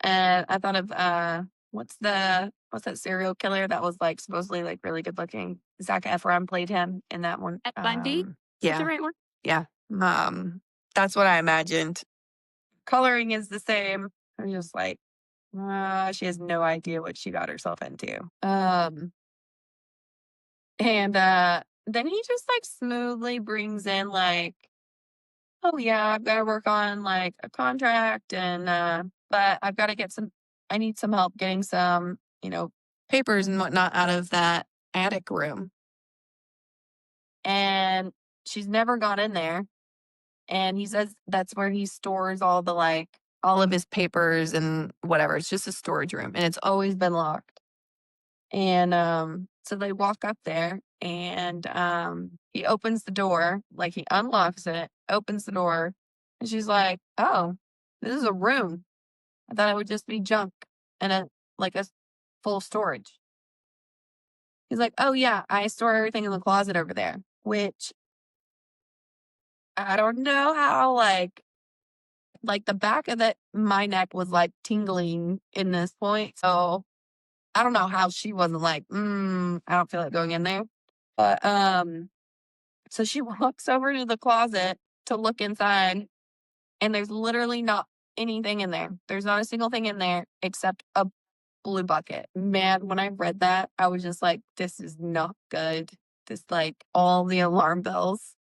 And I thought of what's that serial killer that was like supposedly like really good looking? Zac Efron played him in that one. Ed Bundy? Is that Yeah. the right one? Yeah. That's what I imagined. Coloring is the same. I'm just like, she has no idea what she got herself into. And then he just like smoothly brings in like, oh yeah, I've got to work on like a contract, and but I've got to I need some help getting some, papers and whatnot out of that attic room. And she's never gone in there. And he says that's where he stores all the all of his papers and whatever. It's just a storage room, and it's always been locked. And so they walk up there, and he opens the door, like he unlocks it, opens the door, and she's like, "Oh, this is a room. I thought it would just be junk and a full storage." He's like, "Oh yeah, I store everything in the closet over there," which I don't know how like the back of my neck was like tingling in this point. So I don't know how she wasn't like, I don't feel like going in there. But so she walks over to the closet to look inside, and there's literally not anything in there. There's not a single thing in there except a blue bucket. Man, when I read that, I was just like, this is not good. This like all the alarm bells.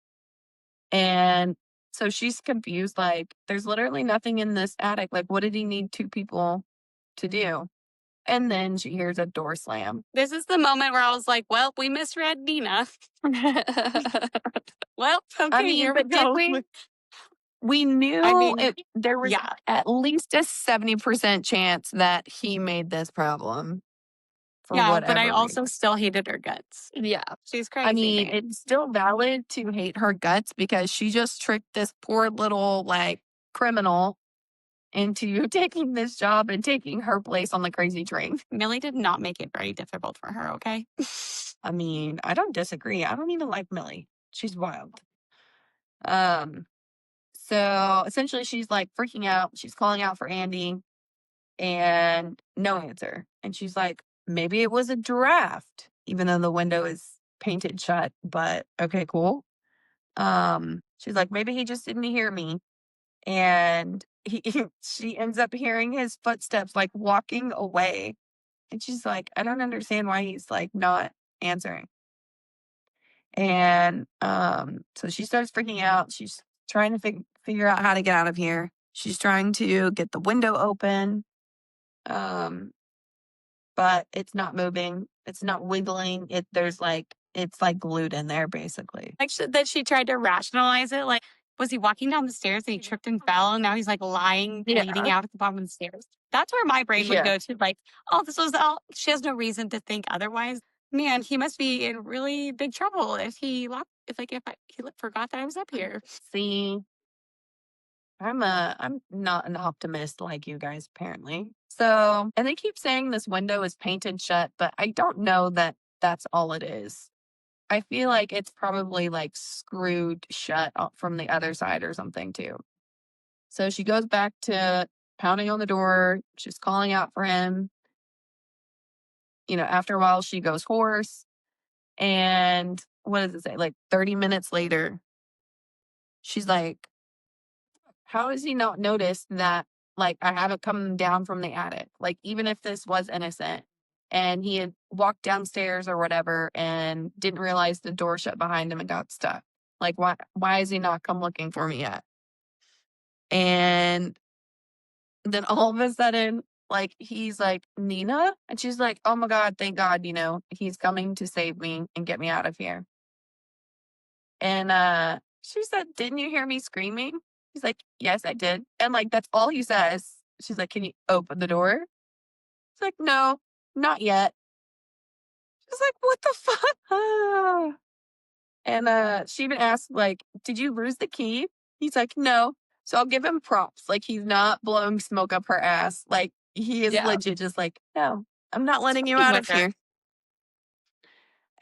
And so she's confused, like, there's literally nothing in this attic. Like, what did he need two people to do? And then she hears a door slam. This is the moment where I was like, well, we misread Nina. Well, okay, I mean, here we but did go. we knew I mean, there was yeah. at least a 70% chance that he made this problem for Yeah, whatever but I also reason. still hated her guts. Yeah. She's crazy. I mean, man. it's still valid to hate her guts because she just tricked this poor little like criminal into taking this job and taking her place on the crazy train. Millie did not make it very difficult for her, okay? I mean, I don't disagree. I don't even like Millie. She's wild. So essentially she's like freaking out. She's calling out for Andy and no answer. And she's like, maybe it was a draft, even though the window is painted shut, but okay, cool. She's like, maybe he just didn't hear me. And she ends up hearing his footsteps like walking away. And she's like, I don't understand why he's like not answering. And so she starts freaking out. She's trying to figure out how to get out of here. She's trying to get the window open. But it's not moving. It's not wiggling. It's like glued in there basically. Like that she tried to rationalize it. Like, was he walking down the stairs and he tripped and fell and now he's like lying, bleeding out at the bottom of the stairs? That's where my brain would go to. Like, oh, this was all. She has no reason to think otherwise. Man, he must be in really big trouble if he forgot that I was up here. See, I'm not an optimist like you guys apparently. So, and they keep saying this window is painted shut, but I don't know that that's all it is. I feel like it's probably like screwed shut from the other side or something too. So she goes back to pounding on the door. She's calling out for him. After a while, she goes hoarse. And what does it say? Like 30 minutes later, she's like, how has he not noticed that, like, I haven't come down from the attic? Like, even if this was innocent and he had walked downstairs or whatever and didn't realize the door shut behind him and got stuck. Like, why has he not come looking for me yet? And then all of a sudden, like, he's like, Nina? And she's like, oh my God, thank God, he's coming to save me and get me out of here. And she said, didn't you hear me screaming? He's like, yes, I did. And like, that's all he says. She's like, can you open the door? He's like, no, not yet. She's like, what the fuck? And she even asked, like, did you lose the key? He's like, no. So I'll give him props. Like, he's not blowing smoke up her ass. Like, he is legit just like, no, I'm not letting you out of here.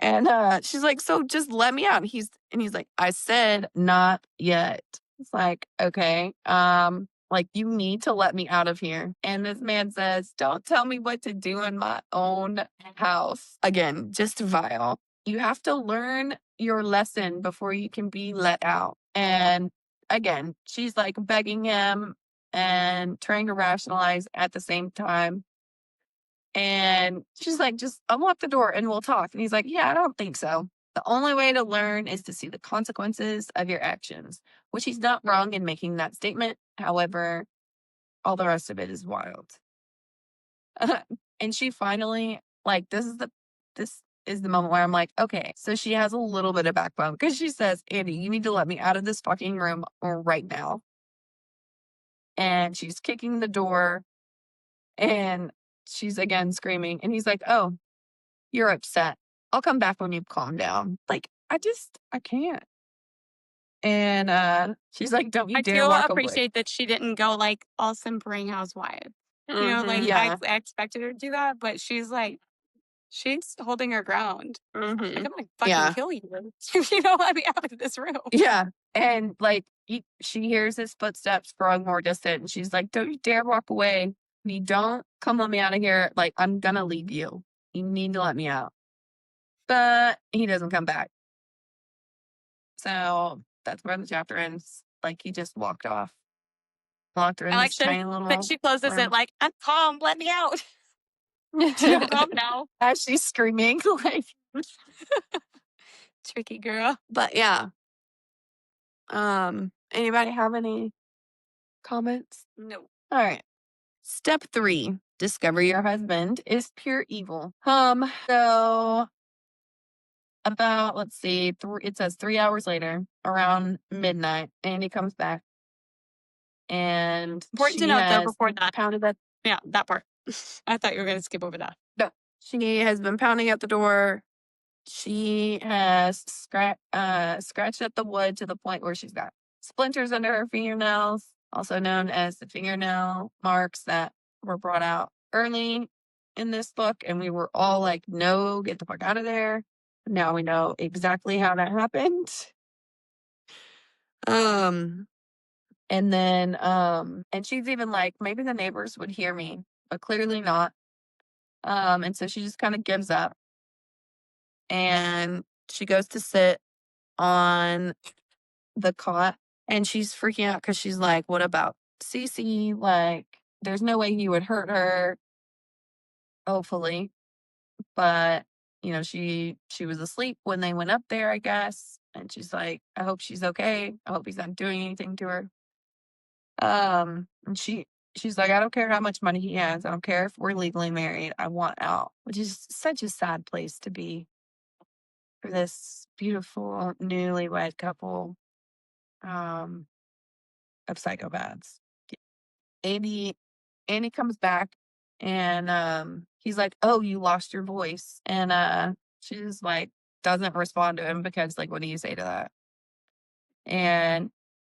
And she's like, so just let me out. And he's like, I said not yet. It's like, okay, like you need to let me out of here. And this man says, don't tell me what to do in my own house. Again, just vile. You have to learn your lesson before you can be let out. And again, she's like begging him and trying to rationalize at the same time. And she's like, just unlock the door and we'll talk. And he's like, yeah, I don't think so. The only way to learn is to see the consequences of your actions, which he's not wrong in making that statement. However, all the rest of it is wild. And she finally, like, this is the moment where I'm like, okay, so she has a little bit of backbone because she says, Andy, you need to let me out of this fucking room right now. and she's kicking the door, and she's again screaming. And he's like, "Oh, you're upset. I'll come back when you've calmed down." Like, I can't. And she's like, "Don't you I dare do walk away." appreciate that she didn't go like all simpering housewife. You know, like Mhm. Yeah. I expected her to do that, but she's like, she's holding her ground. Like, Mhm. I'm gonna fucking Yeah. kill you if you don't let me out of this room. Yeah. And like she hears his footsteps growing more distant, and she's like, "Don't you dare walk away. If you don't come let me out of here, like I'm gonna leave you. You need to let me out." But he doesn't come back. So that's where the chapter ends. Like he just walked off. Locked her in I like this tiny little that she closes it room. like, I'm calm, let me out. I'm calm now. As she's screaming, like, Tricky girl. but yeah. Anybody have any comments? No. All right. Step 3, discover your husband is pure evil. So about, let's see, it says 3 hours later, around midnight, Andy comes back, and Important to she note though, has before that. pounded that. Yeah, that part. I thought you were gonna skip over that. No, she has been pounding at the door. She has scratched at the wood to the point where she's got splinters under her fingernails, also known as the fingernail marks that were brought out early in this book. And we were all like, no, get the fuck out of there. Now we know exactly how that happened. And then, and she's even like, maybe the neighbors would hear me, but clearly not. And so she just kind of gives up, and she goes to sit on the cot, and she's freaking out because she's like, what about Cece? Like, there's no way he would hurt her, hopefully. But, she was asleep when they went up there, I guess. And she's like, I hope she's okay. I hope he's not doing anything to her. And she's like, I don't care how much money he has. I don't care if we're legally married. I want out, which is such a sad place to be for this beautiful newlywed couple of psychopaths. Andy Andy comes back, and he's like, "Oh, you lost your voice." And she's like, doesn't respond to him because, like, what do you say to that? And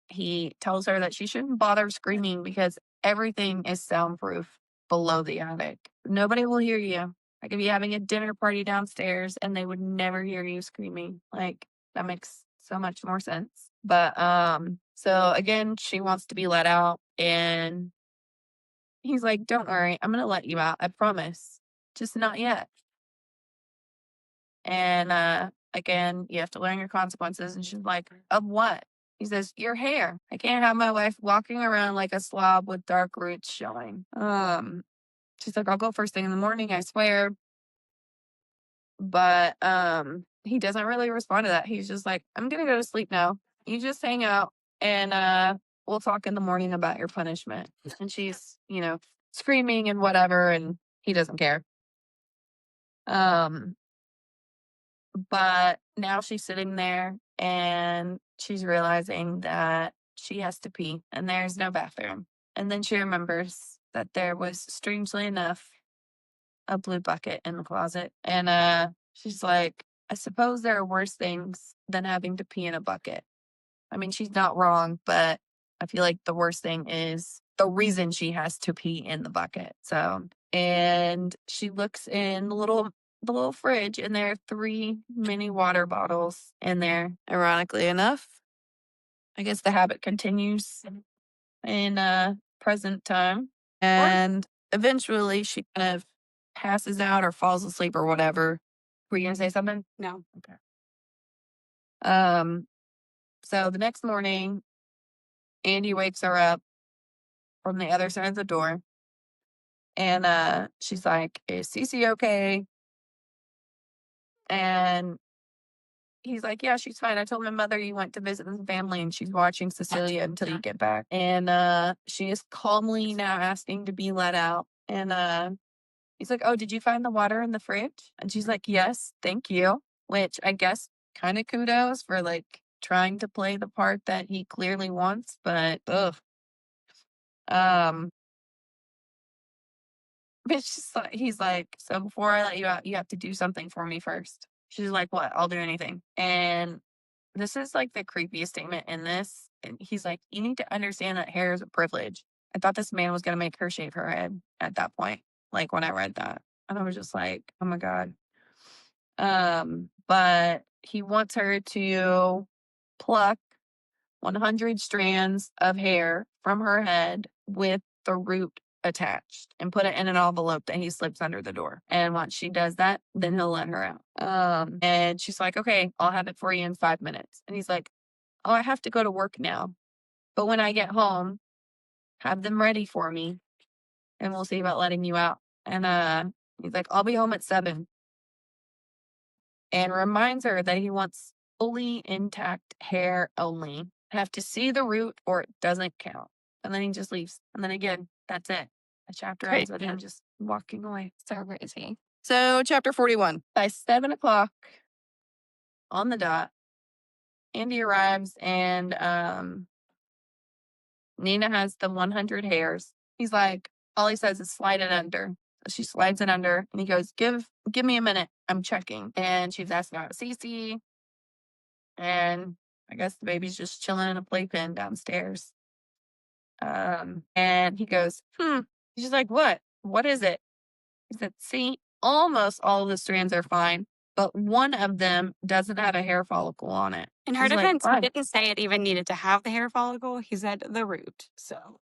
he tells her that she shouldn't bother screaming because everything is soundproof below the attic. Nobody will hear you. I could be having a dinner party downstairs and they would never hear you screaming. Like, that makes so much more sense. But so again, she wants to be let out, and he's like, "Don't worry, I'm gonna let you out, I promise. Just not yet." And again, you have to learn your consequences. And she's like, "Of what?" He says, "Your hair. I can't have my wife walking around like a slob with dark roots showing." She's like, "I'll go first thing in the morning, I swear." But he doesn't really respond to that. He's just like, "I'm gonna go to sleep now. You just hang out, and we'll talk in the morning about your punishment." And she's, screaming and whatever, and he doesn't care. Um, but now she's sitting there and she's realizing that she has to pee and there's no bathroom. And then she remembers that there was, strangely enough, a blue bucket in the closet. And she's like, I suppose there are worse things than having to pee in a bucket. I mean, she's not wrong, but I feel like the worst thing is the reason she has to pee in the bucket. So, and she looks in the little fridge, and there are 3 mini water bottles in there. Ironically enough, I guess the habit continues in present time. And eventually she kind of passes out or falls asleep or whatever. Were you gonna say something? No. Okay. So the next morning, Andy wakes her up from the other side of the door, and she's like, "Is Cece okay?" And he's like, "Yeah, she's fine. I told my mother you went to visit the family and she's watching Cecilia until you get back." And she is calmly now asking to be let out. And he's like, "Oh, did you find the water in the fridge?" And she's like, "Yes, thank you." Which I guess kind of kudos for, like, trying to play the part that he clearly wants, but ugh. Um, but he's like, so before I let you out, you have to do something for me first. She's like, what? I'll do anything. And this is like the creepiest statement in this. And he's like, you need to understand that hair is a privilege. I thought this man was going to make her shave her head at that point, like when I read that. And I was just like, oh my God. But he wants her to pluck 100 strands of hair from her head with the root attached and put it in an envelope that he slips under the door. And once she does that, then he'll let her out. And she's like, okay, I'll have it for you in 5 minutes. And he's like, oh, I have to go to work now. But when I get home, have them ready for me and we'll see about letting you out. And he's like, I'll be home at 7. And reminds her that he wants fully intact hair only. Have to see the root or it doesn't count. And then he just leaves. And then again, that's it. The chapter ends with him just walking away. So crazy. So, chapter 41. By 7 o'clock on the dot, Andy arrives and Nina has the 100 hairs. He's like, all he says is slide it under. So she slides it under and he goes, give me a minute. I'm checking. And she's asking about Cece. And I guess the baby's just chilling in a playpen downstairs. And he goes, She's like, what? What is it? He said, see, almost all of the strands are fine, but one of them doesn't have a hair follicle on it. In her She's like, defense, he "Fine." didn't say it even needed to have the hair follicle. He said the root. So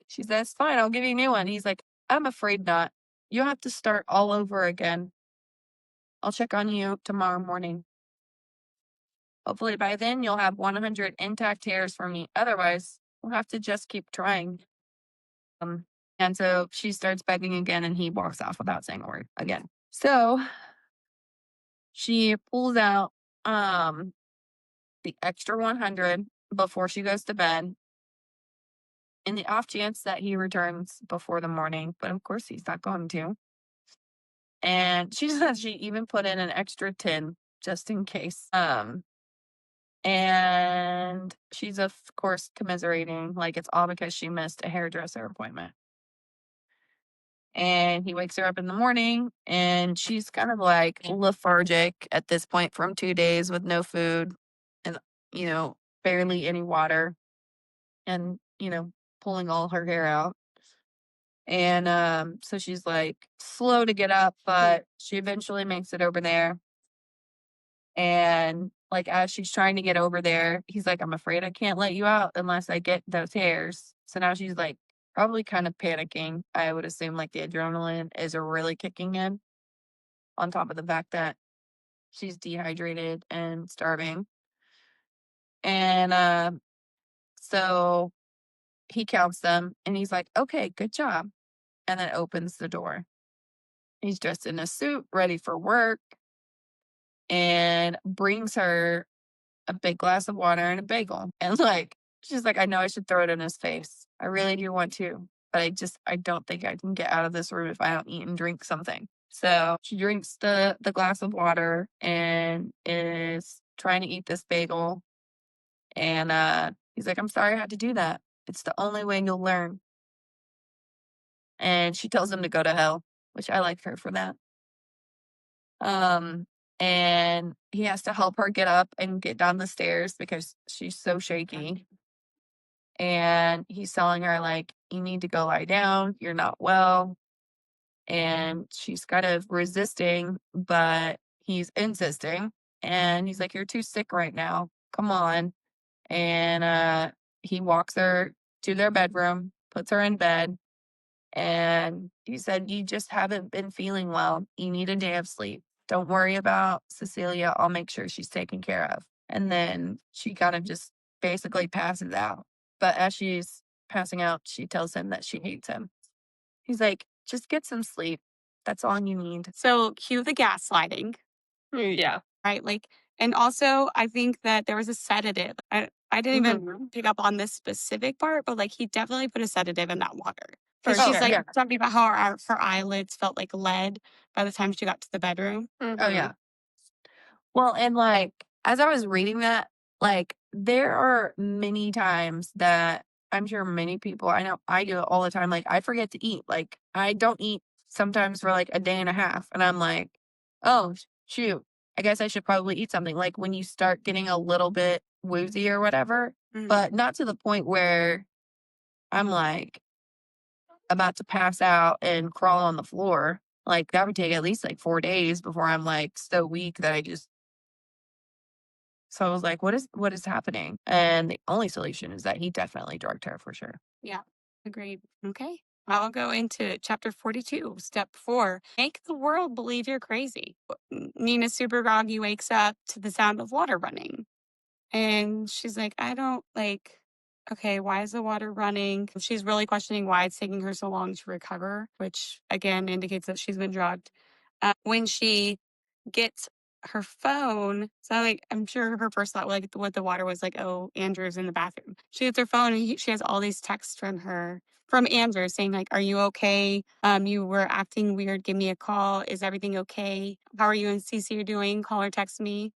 She says, fine, I'll give you a new one. He's like, I'm afraid not. You'll have to start all over again. I'll check on you tomorrow morning. Hopefully by then you'll have 100 intact hairs for me. Otherwise, we'll have to just keep trying. And so she starts begging again and he walks off without saying a word again. So she pulls out the extra 100 before she goes to bed in the off chance that he returns before the morning. But of course he's not going to. And she says she even put in an extra 10 just in case. And she's of course commiserating, like it's all because she missed a hairdresser appointment. And he wakes her up in the morning and she's kind of like lethargic at this point from 2 days with no food and, barely any water and, pulling all her hair out. And so she's like slow to get up, but she eventually makes it over there. And like as she's trying to get over there, he's like, I'm afraid I can't let you out unless I get those hairs. So now she's like probably kind of panicking. I would assume like the adrenaline is really kicking in on top of the fact that she's dehydrated and starving. And so he counts them and he's like, okay, good job. And then opens the door. He's dressed in a suit, ready for work, and brings her a big glass of water and a bagel. And like, she's like, I know I should throw it in his face. I really do want to, but I don't think I can get out of this room if I don't eat and drink something. So she drinks the glass of water and is trying to eat this bagel. And he's like, I'm sorry I had to do that. It's the only way you'll learn. And she tells him to go to hell, which I like her for that. And he has to help her get up and get down the stairs because she's so shaky. And he's telling her, like, you need to go lie down. You're not well. And she's kind of resisting, but he's insisting. And he's like, you're too sick right now. Come on. And he walks her to their bedroom, puts her in bed. And he said, you just haven't been feeling well. You need a day of sleep. Don't worry about Cecilia. I'll make sure she's taken care of. And then she kind of just basically passes out. But as she's passing out, she tells him that she hates him. He's like, just get some sleep. That's all you need. So cue the gaslighting, Yeah. right? Like, and also I think that there was a sedative. I didn't even pick up on this specific part, but like he definitely put a sedative in that water. For Because she's sure. like yeah. talking about how her eyelids felt like lead by the time she got to the bedroom. Oh, yeah. Well, and like, as I was reading that, like, there are many times that I'm sure many people, I know I do it all the time. Like, I forget to eat. Like, I don't eat sometimes for like a day and a half. And I'm like, oh, shoot, I guess I should probably eat something. Like, when you start getting a little bit woozy or whatever, but not to the point where I'm like about to pass out and crawl on the floor. Like, that would take at least like 4 days before I'm like so weak that I just, so I was like, what is happening? And the only solution is that he definitely drugged her for sure. Yeah, agreed. Okay. I'll go into chapter 42, step 4. Make the world believe you're crazy. Nina's super groggy, wakes up to the sound of water running. And she's like, I don't like, okay, why is the water running? She's really questioning why it's taking her so long to recover, which again indicates that she's been drugged. When she gets her phone, so like I'm sure her first thought, like what the water was like, oh, Andrew's in the bathroom. She gets her phone and she has all these texts from Andrew saying like, are you okay? You were acting weird. Give me a call. Is everything okay? How are you and Cece doing? Call or text me.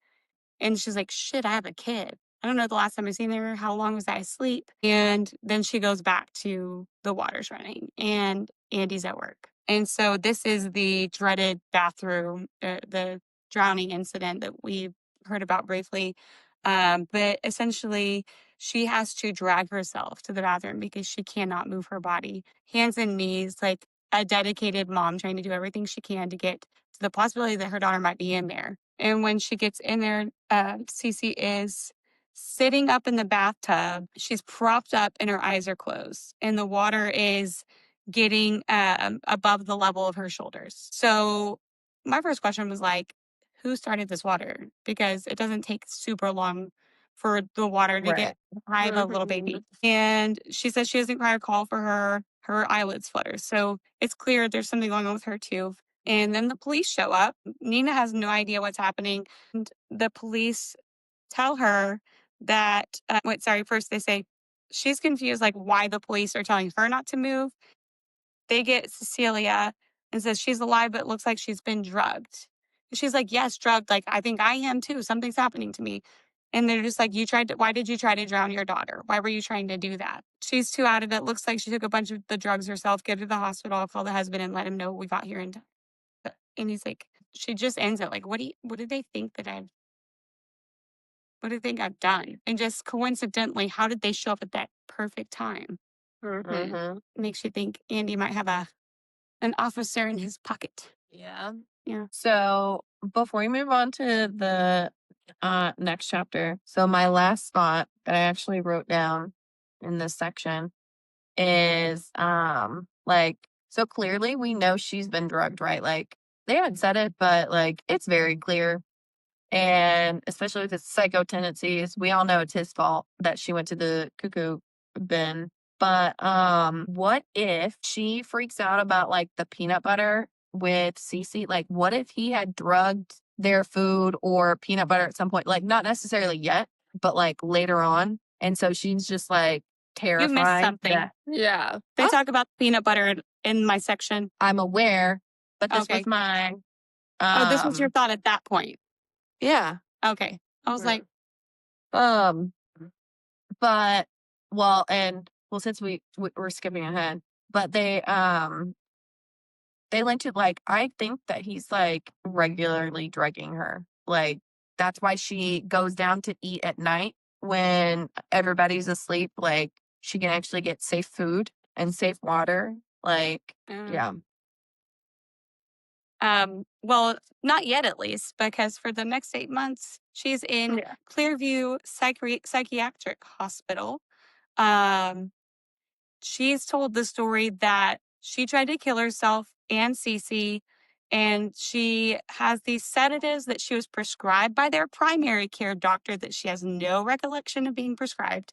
And she's like, shit, I have a kid. I don't know the last time I seen her. How long was I asleep? And then she goes back to the water's running and Andy's at work. And so this is the dreaded bathroom, the drowning incident that we've heard about briefly. But essentially, she has to drag herself to the bathroom because she cannot move her body, hands and knees, like a dedicated mom trying to do everything she can to get to the possibility that her daughter might be in there. And when she gets in there, Cece is sitting up in the bathtub. She's propped up and her eyes are closed, and the water is getting above the level of her shoulders. So my first question was like, who started this water? Because it doesn't take super long for the water to get high of a little baby. And she says she doesn't cry or call for her eyelids flutter. So it's clear there's something going on with her too. And then the police show up. Nina has no idea what's happening. And the police tell her that, first they say she's confused, like why the police are telling her not to move. They get Cecilia and says she's alive, but it looks like she's been drugged. And she's like, yes, drugged. Like, I think I am too. Something's happening to me. And they're just like, why did you try to drown your daughter? Why were you trying to do that? She's too out of it. Looks like she took a bunch of the drugs herself, get her to the hospital, I'll call the husband and let him know we got here in time. And he's like, she just ends it like, what do they think that what do they think I've done? And just coincidentally, how did they show up at that perfect time? Makes you think Andy might have an officer in his pocket. Yeah. Yeah. So before we move on to the next chapter, so my last thought that I actually wrote down in this section is like, so clearly we know she's been drugged, right? Like, they haven't said it, but like it's very clear. And especially with his psycho tendencies, we all know it's his fault that she went to the cuckoo bin. But what if she freaks out about like the peanut butter with Cece? Like, what if he had drugged their food or peanut butter at some point? Like, not necessarily yet, but like later on. And so she's just like You missed terrified. something. Yeah. They talk about peanut butter in my section. I'm aware, but this Okay. was my Oh, this was your thought at that point. yeah. Okay. I was like, Um, but since we're skipping ahead, but they linked it like, I think that he's like regularly drugging her. Like, that's why she goes down to eat at night when everybody's asleep. Like, she can actually get safe food and safe water. Like, yeah. well, not yet at least, because for the next 8 months, she's in Clearview Psychiatric Hospital. She's told the story that she tried to kill herself and Cece, and she has these sedatives that she was prescribed by their primary care doctor that she has no recollection of being prescribed.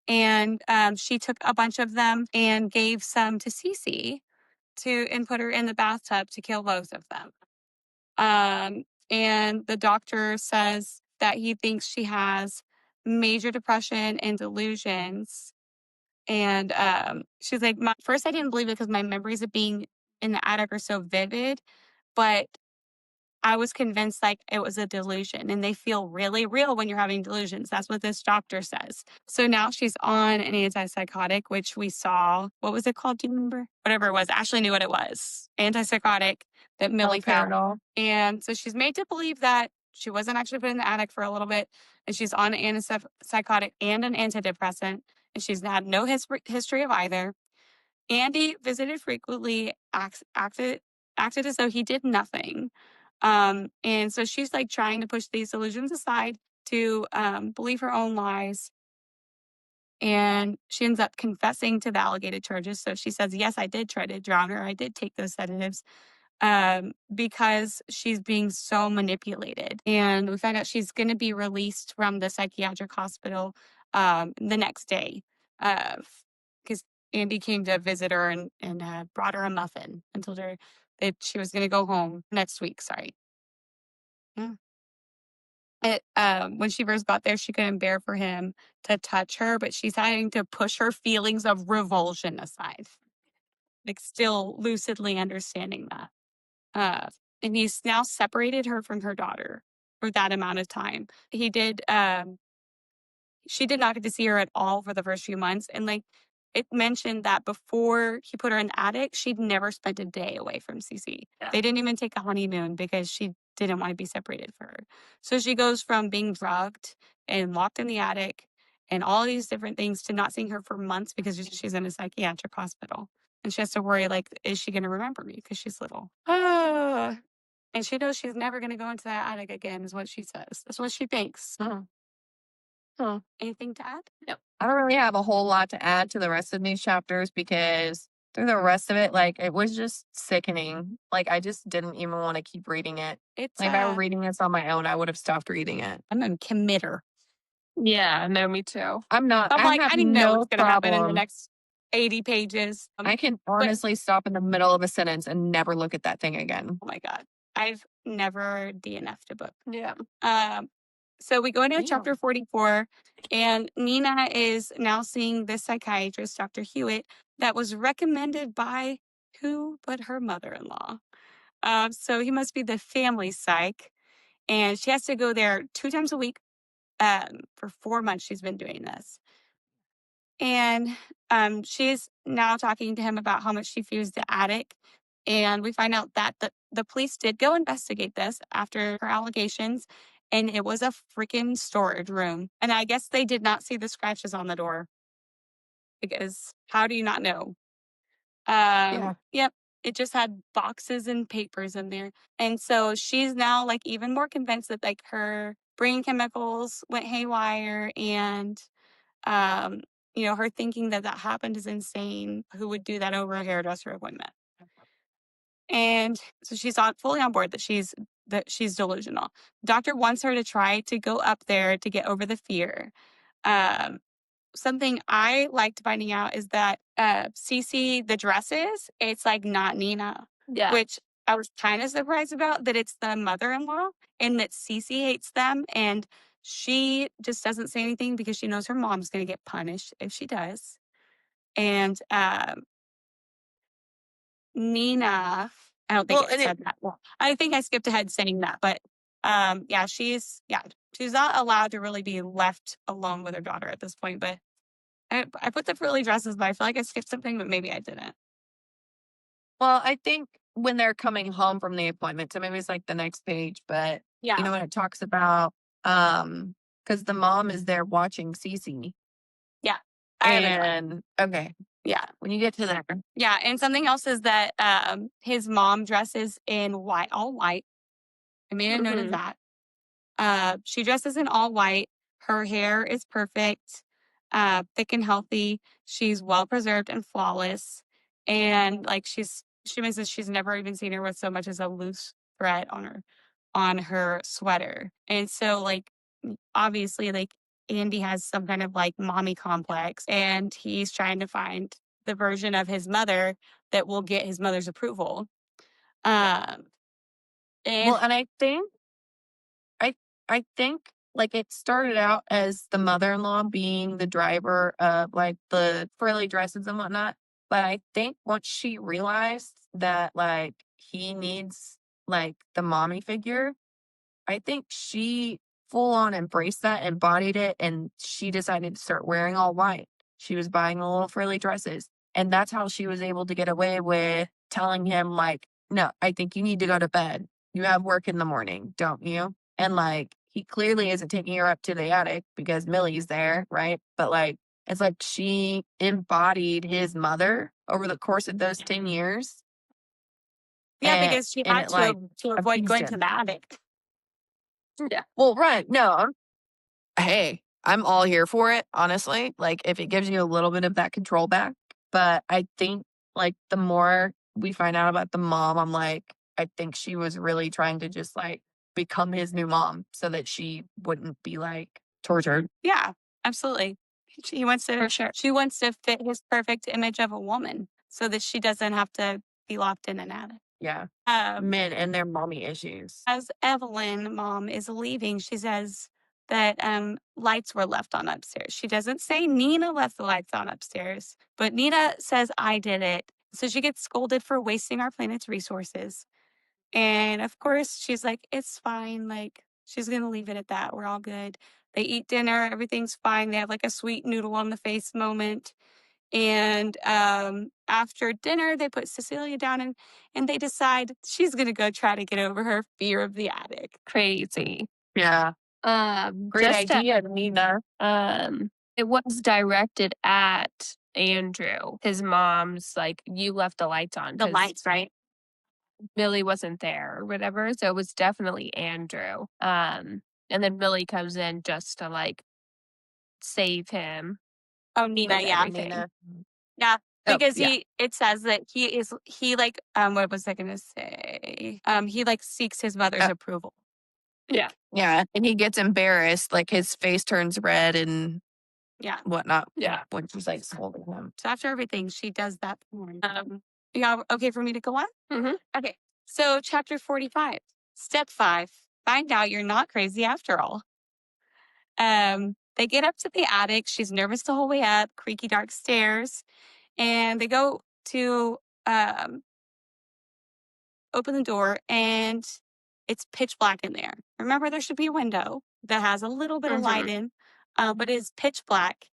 And she took a bunch of them and gave some to Cece and put her in the bathtub to kill both of them. And the doctor says that he thinks she has major depression and delusions. And she's like, first I didn't believe it because my memories of being in the attic are so vivid, but I was convinced like it was a delusion, and they feel really real when you're having delusions. That's what this doctor says. So now she's on an antipsychotic, which we saw. What was it called? Do you remember? Whatever it was. Ashley knew what it was. Antipsychotic that Millie found. Haloperidol. And so she's made to believe that she wasn't actually put in the attic for a little bit, and she's on an antipsychotic and an antidepressant, and she's had no history of either. Andy visited frequently, acted as though he did nothing. And so she's like trying to push these illusions aside to believe her own lies. And she ends up confessing to the alleged charges. So she says, yes, I did try to drown her. I did take those sedatives because she's being so manipulated. And we find out she's going to be released from the psychiatric hospital the next day because Andy came to visit her and brought her a muffin and told her that she was going to go home next week. Sorry. Yeah. When she first got there, she couldn't bear for him to touch her, but she's having to push her feelings of revulsion aside, like still lucidly understanding that. Uh, and he's now separated her from her daughter for that amount of time. She did not get to see her at all for the first few months. And like it mentioned that before he put her in the attic, she'd never spent a day away from Cece. Yeah. They didn't even take a honeymoon because she didn't want to be separated from her. So she goes from being drugged and locked in the attic and all these different things to not seeing her for months because she's in a psychiatric hospital. And she has to worry, like, is she going to remember me because she's little? And she knows she's never going to go into that attic again, is what she says. That's what she thinks. Huh. Anything to add? No. I don't really have a whole lot to add to the rest of these chapters because through the rest of it, like it was just sickening. Like I just didn't even want to keep reading it. It's Like if I were reading this on my own, I would have stopped reading it. I'm a committer. Yeah, no, me too. I'm not. I'm I like, have I didn't know no what's going to happen in the problem. next 80 pages. I can honestly stop in the middle of a sentence and never look at that thing again. Oh my God. I've never DNF'd a book. Yeah. So we go into Damn. chapter 44, and Nina is now seeing this psychiatrist, Dr. Hewitt, that was recommended by who but her mother-in-law. So he must be the family psych, and she has to go there 2 times a week. For 4 months, she's been doing this. And she's now talking to him about how much she fears the attic. And we find out that the police did go investigate this after her allegations, and it was a freaking storage room. And I guess they did not see the scratches on the door because how do you not know? Yep. It just had boxes and papers in there. And so she's now like even more convinced that like her brain chemicals went haywire and her thinking that happened is insane. Who would do that over a hairdresser appointment? And so she's fully on board that she's delusional. Doctor wants her to try to go up there to get over the fear. Something I liked finding out is that Cece, the dresses, it's like not Nina, Yeah. which I was kind of surprised about, that it's the mother-in-law and that Cece hates them. And she just doesn't say anything because she knows her mom's going to get punished if she does. And Nina, I don't think Well, it said that. Well, I think I skipped ahead saying that, but she's not allowed to really be left alone with her daughter at this point. But I put the frilly dresses, but I feel like I skipped something, but maybe I didn't. Well, I think when they're coming home from the appointment, so maybe it's like the next page, but Yeah. when it talks about because the mom is there watching Cece. Yeah. I have it. And okay. Yeah. When you get to there. Yeah. And something else is that his mom dresses in white, all white. I made a note of Mhm. that. She dresses in all white. Her hair is perfect, thick and healthy. She's well preserved and flawless. And like she mentions she's never even seen her with so much as a loose thread on her sweater. And so like obviously like Andy has some kind of like mommy complex, and he's trying to find the version of his mother that will get his mother's approval. And Well, and I think like it started out as the mother-in-law being the driver of like the frilly dresses and whatnot. But I think once she realized that like he needs like the mommy figure, I think she full on embraced that, embodied it, and she decided to start wearing all white. She was buying the little frilly dresses. And that's how she was able to get away with telling him, like, no, I think you need to go to bed. You have work in the morning, don't you? And like, he clearly isn't taking her up to the attic because Millie's there, right? But like, it's like she embodied his mother over the course of those 10 years. Yeah, And, because she and had it like to avoid appeased going to him. the attic. Yeah. Well, right. No, hey, I'm all here for it, honestly. Like, if it gives you a little bit of that control back. But I think, like, the more we find out about the mom, I'm like, I think she was really trying to just, like, become his new mom so that she wouldn't be, like, tortured. Yeah, absolutely. She wants to For sure. she wants to fit his perfect image of a woman so that she doesn't have to be locked in an attic. Yeah. Um, Men and their mommy issues. as Evelyn, mom, is leaving, she says that lights were left on upstairs. She doesn't say Nina left the lights on upstairs, but Nina says I did it. So she gets scolded for wasting our planet's resources. And of course, she's like, it's fine. Like, she's going to leave it at that. We're all good. They eat dinner. Everything's fine. They have like a sweet noodle on the face moment. And after dinner, they put Cecilia down and they decide she's going to go try to get over her fear of the attic. Crazy. Yeah. Great Just to- idea, Nina. it was directed at Andrew. His mom's like, you left the lights on. The 'cause lights, right? Millie wasn't there or whatever. So it was definitely Andrew. And then Millie comes in just to like save him. Oh, Nina, with yeah. everything. Nina. Yeah. Oh, Because yeah. it says that he like, what was I going to say? He like seeks his mother's approval. Yeah. Yeah. And he gets embarrassed. Like, his face turns red and Yeah. whatnot. Yeah. When she's like scolding him. So after everything, she does that. Yeah, okay for me to go on? Mhm. Okay. So chapter 45, step 5, find out you're not crazy after all. They get up to the attic. She's nervous the whole way up, creaky dark stairs, and they go to open the door, and it's pitch black in there. Remember, there should be a window that has a little bit of light in, but it's pitch black.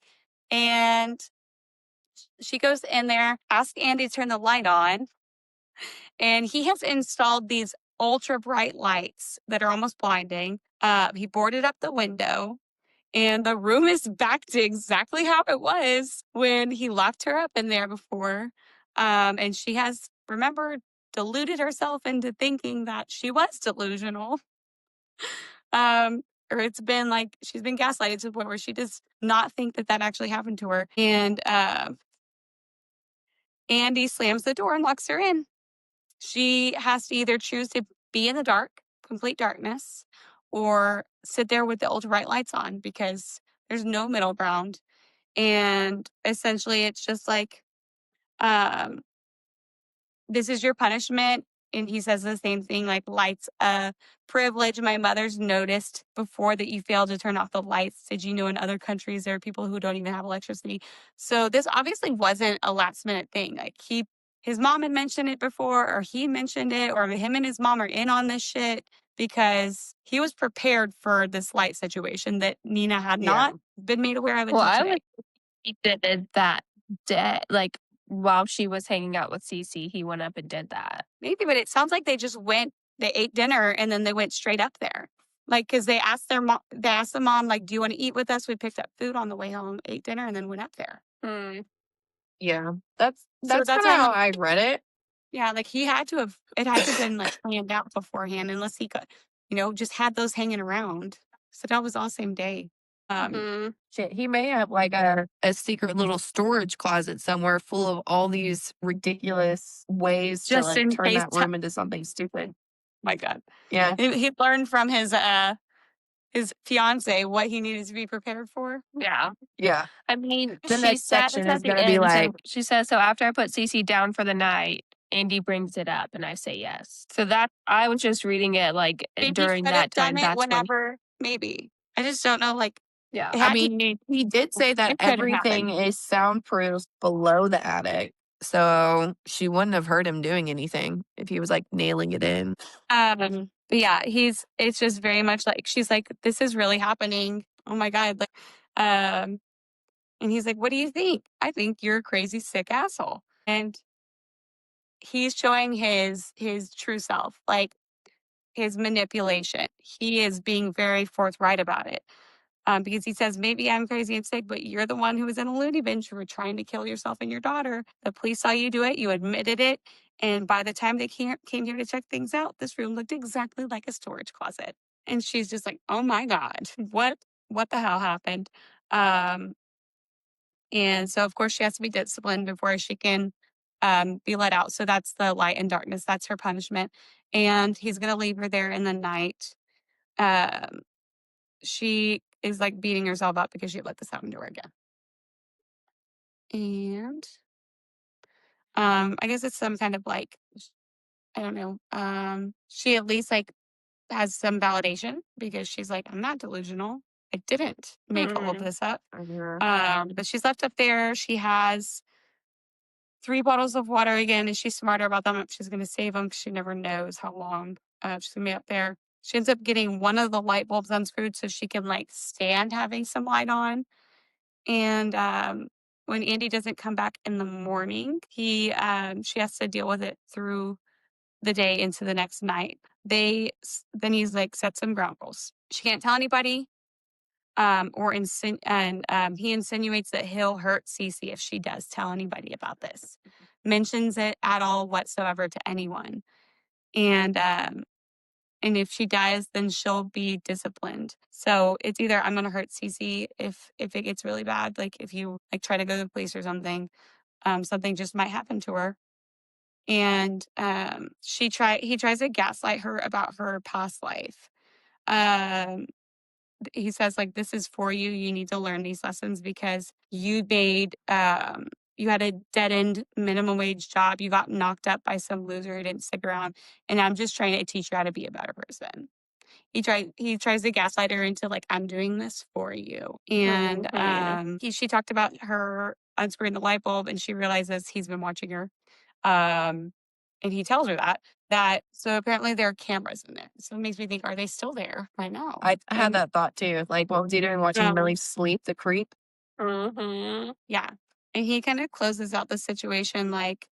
And she goes in there, asks Andy to turn the light on, and he has installed these ultra bright lights that are almost blinding. He boarded up the window, and the room is back to exactly how it was when he locked her up in there before. And she has, remember, deluded herself into thinking that she was delusional. Or it's been like she's been gaslighted to the point where she does not think that that actually happened to her. And Andy slams the door and locks her in. She has to either choose to be in the dark, complete darkness, or sit there with the ultra bright lights on because there's no middle ground. And essentially, it's just like, this is your punishment. And he says the same thing, like lights, privilege. My mother's noticed before that you failed to turn off the lights. Did you know in other countries there are people who don't even have electricity? So this obviously wasn't a last minute thing. Like his mom had mentioned it before, or he mentioned it, or him and his mom are in on this shit because he was prepared for this light situation that Nina had not been made aware of until Well, I today. would he did that day, like while she was hanging out with Cece, he went up and did that. Maybe, but it sounds like they ate dinner and then they went straight up there. Like, because they asked the mom, like, do you want to eat with us? We picked up food on the way home, ate dinner, and then went up there. Yeah. That's So kind of how I read it. Yeah, like it had to have been like planned out beforehand, unless he got, just had those hanging around. So that was all same day. Shit, he may have like a secret little storage closet somewhere full of all these ridiculous ways to Just like in turn case that room into something stupid. My God. Yeah. He learned from his fiance what he needed to be prepared for. Yeah. Yeah. I mean, The she next says section at is the gonna be end, like, she says, so after I put Cece down for the night, Andy brings it up and I say yes. So that I was just reading it like Maybe during could have that time. done it That's whenever, maybe. I just don't know. Like, yeah. it I had to- mean, he did say that it could have everything happened. is soundproof below the attic. So she wouldn't have heard him doing anything if he was like nailing it in. But yeah, it's just very much like, she's like, this is really happening. Oh my God. Like, and he's like, what do you think? I think you're a crazy, sick asshole. And he's showing his true self, like his manipulation. He is being very forthright about it. Because he says, maybe I'm crazy and sick, but you're the one who was in a loony bin. You were trying to kill yourself and your daughter. The police saw you do it. You admitted it. And by the time they came here to check things out, this room looked exactly like a storage closet. And she's just like, oh my God, what the hell happened? And so, of course, she has to be disciplined before she can be let out. So that's the light and darkness. That's her punishment. And he's going to leave her there in the night. Um, she is like beating herself up because she let this happen to her again. And I guess it's some kind of like, I don't know. She at least like has some validation because she's like, I'm not delusional. I didn't make all of this up. But she's left up there. She has 3 bottles of water again, and she's smarter about them. She's going to save them because she never knows how long she's going to be up there. She ends up getting one of the light bulbs unscrewed so she can like stand having some light on. And when Andy doesn't come back in the morning, she has to deal with it through the day into the next night. Then he's like set some ground rules. She can't tell anybody. He insinuates that he'll hurt Cece if she does tell anybody about this. Mentions it at all whatsoever to anyone. And if she does, then she'll be disciplined. So it's either I'm gonna hurt Cece if it gets really bad, like if you like try to go to the police or something, something just might happen to her. And he tries to gaslight her about her past life. He says like, this is for you. You need to learn these lessons because you had a dead end minimum wage job. You got knocked up by some loser who didn't stick around. And I'm just trying to teach you how to be a better person. He tries to gaslight her into like, I'm doing this for you. And she talked about her unscrewing the light bulb and she realizes he's been watching her. And he tells her that so apparently there are cameras in there. So it makes me think, are they still there right now? I had that thought too. Like, what was he doing watching Millie sleep, the creep? Yeah. And he kind of closes out the situation like,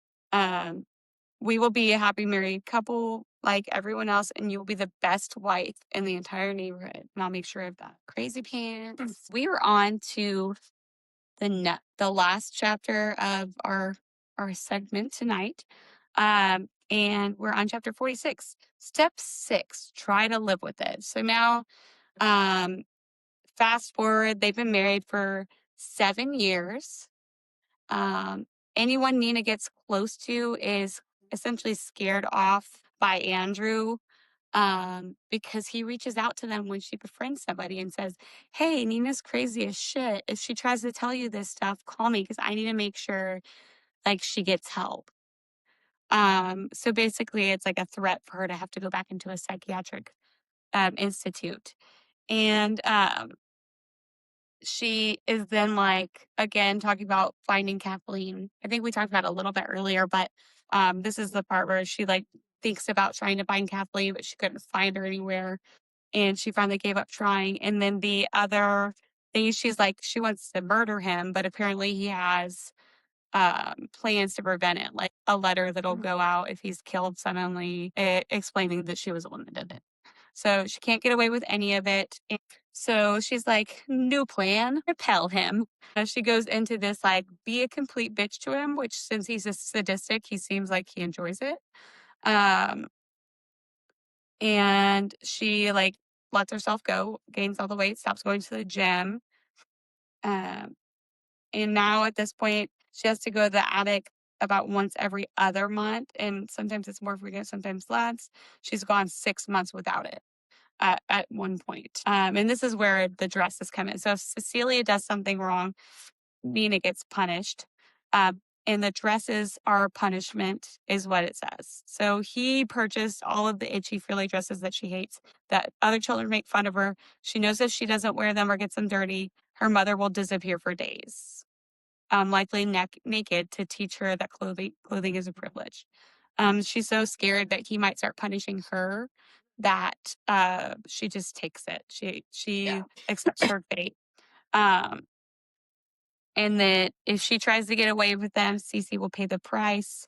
we will be a happy married couple like everyone else, and you will be the best wife in the entire neighborhood. And I'll make sure of that. Crazy pants. We were on to the last chapter of our segment tonight. And we're on chapter 46. Step 6, try to live with it. So now, fast forward, they've been married for 7 years. Anyone Nina gets close to is essentially scared off by Andrew, because he reaches out to them when she befriends somebody and says, hey, Nina's crazy as shit. If she tries to tell you this stuff, call me because I need to make sure like she gets help. So basically it's like a threat for her to have to go back into a psychiatric institute. And she is then like, again, talking about finding Kathleen. I think we talked about it a little bit earlier, but this is the part where she like thinks about trying to find Kathleen, but she couldn't find her anywhere. And she finally gave up trying. And then the other thing, she's like, she wants to murder him, but apparently he has plans to prevent it, like a letter that'll go out if he's killed suddenly, explaining that she was the one that did it. So she can't get away with any of it. So she's like, new plan, repel him. She goes into this like, be a complete bitch to him, which since he's a sadistic, he seems like he enjoys it. And she like lets herself go, gains all the weight, stops going to the gym. And now at this point, she has to go to the attic about once every other month. And sometimes it's more frequent, sometimes less. She's gone 6 months without it at one point. And this is where the dresses come in. So if Cecilia does something wrong, Nina gets punished. And the dresses are punishment, is what it says. So he purchased all of the itchy, frilly dresses that she hates, that other children make fun of her. She knows if she doesn't wear them or gets them dirty, her mother will disappear for days. likely naked, to teach her that clothing is a privilege. She's so scared that he might start punishing her that she just takes it. She accepts her fate. Um, and that if she tries to get away with them, Cece will pay the price.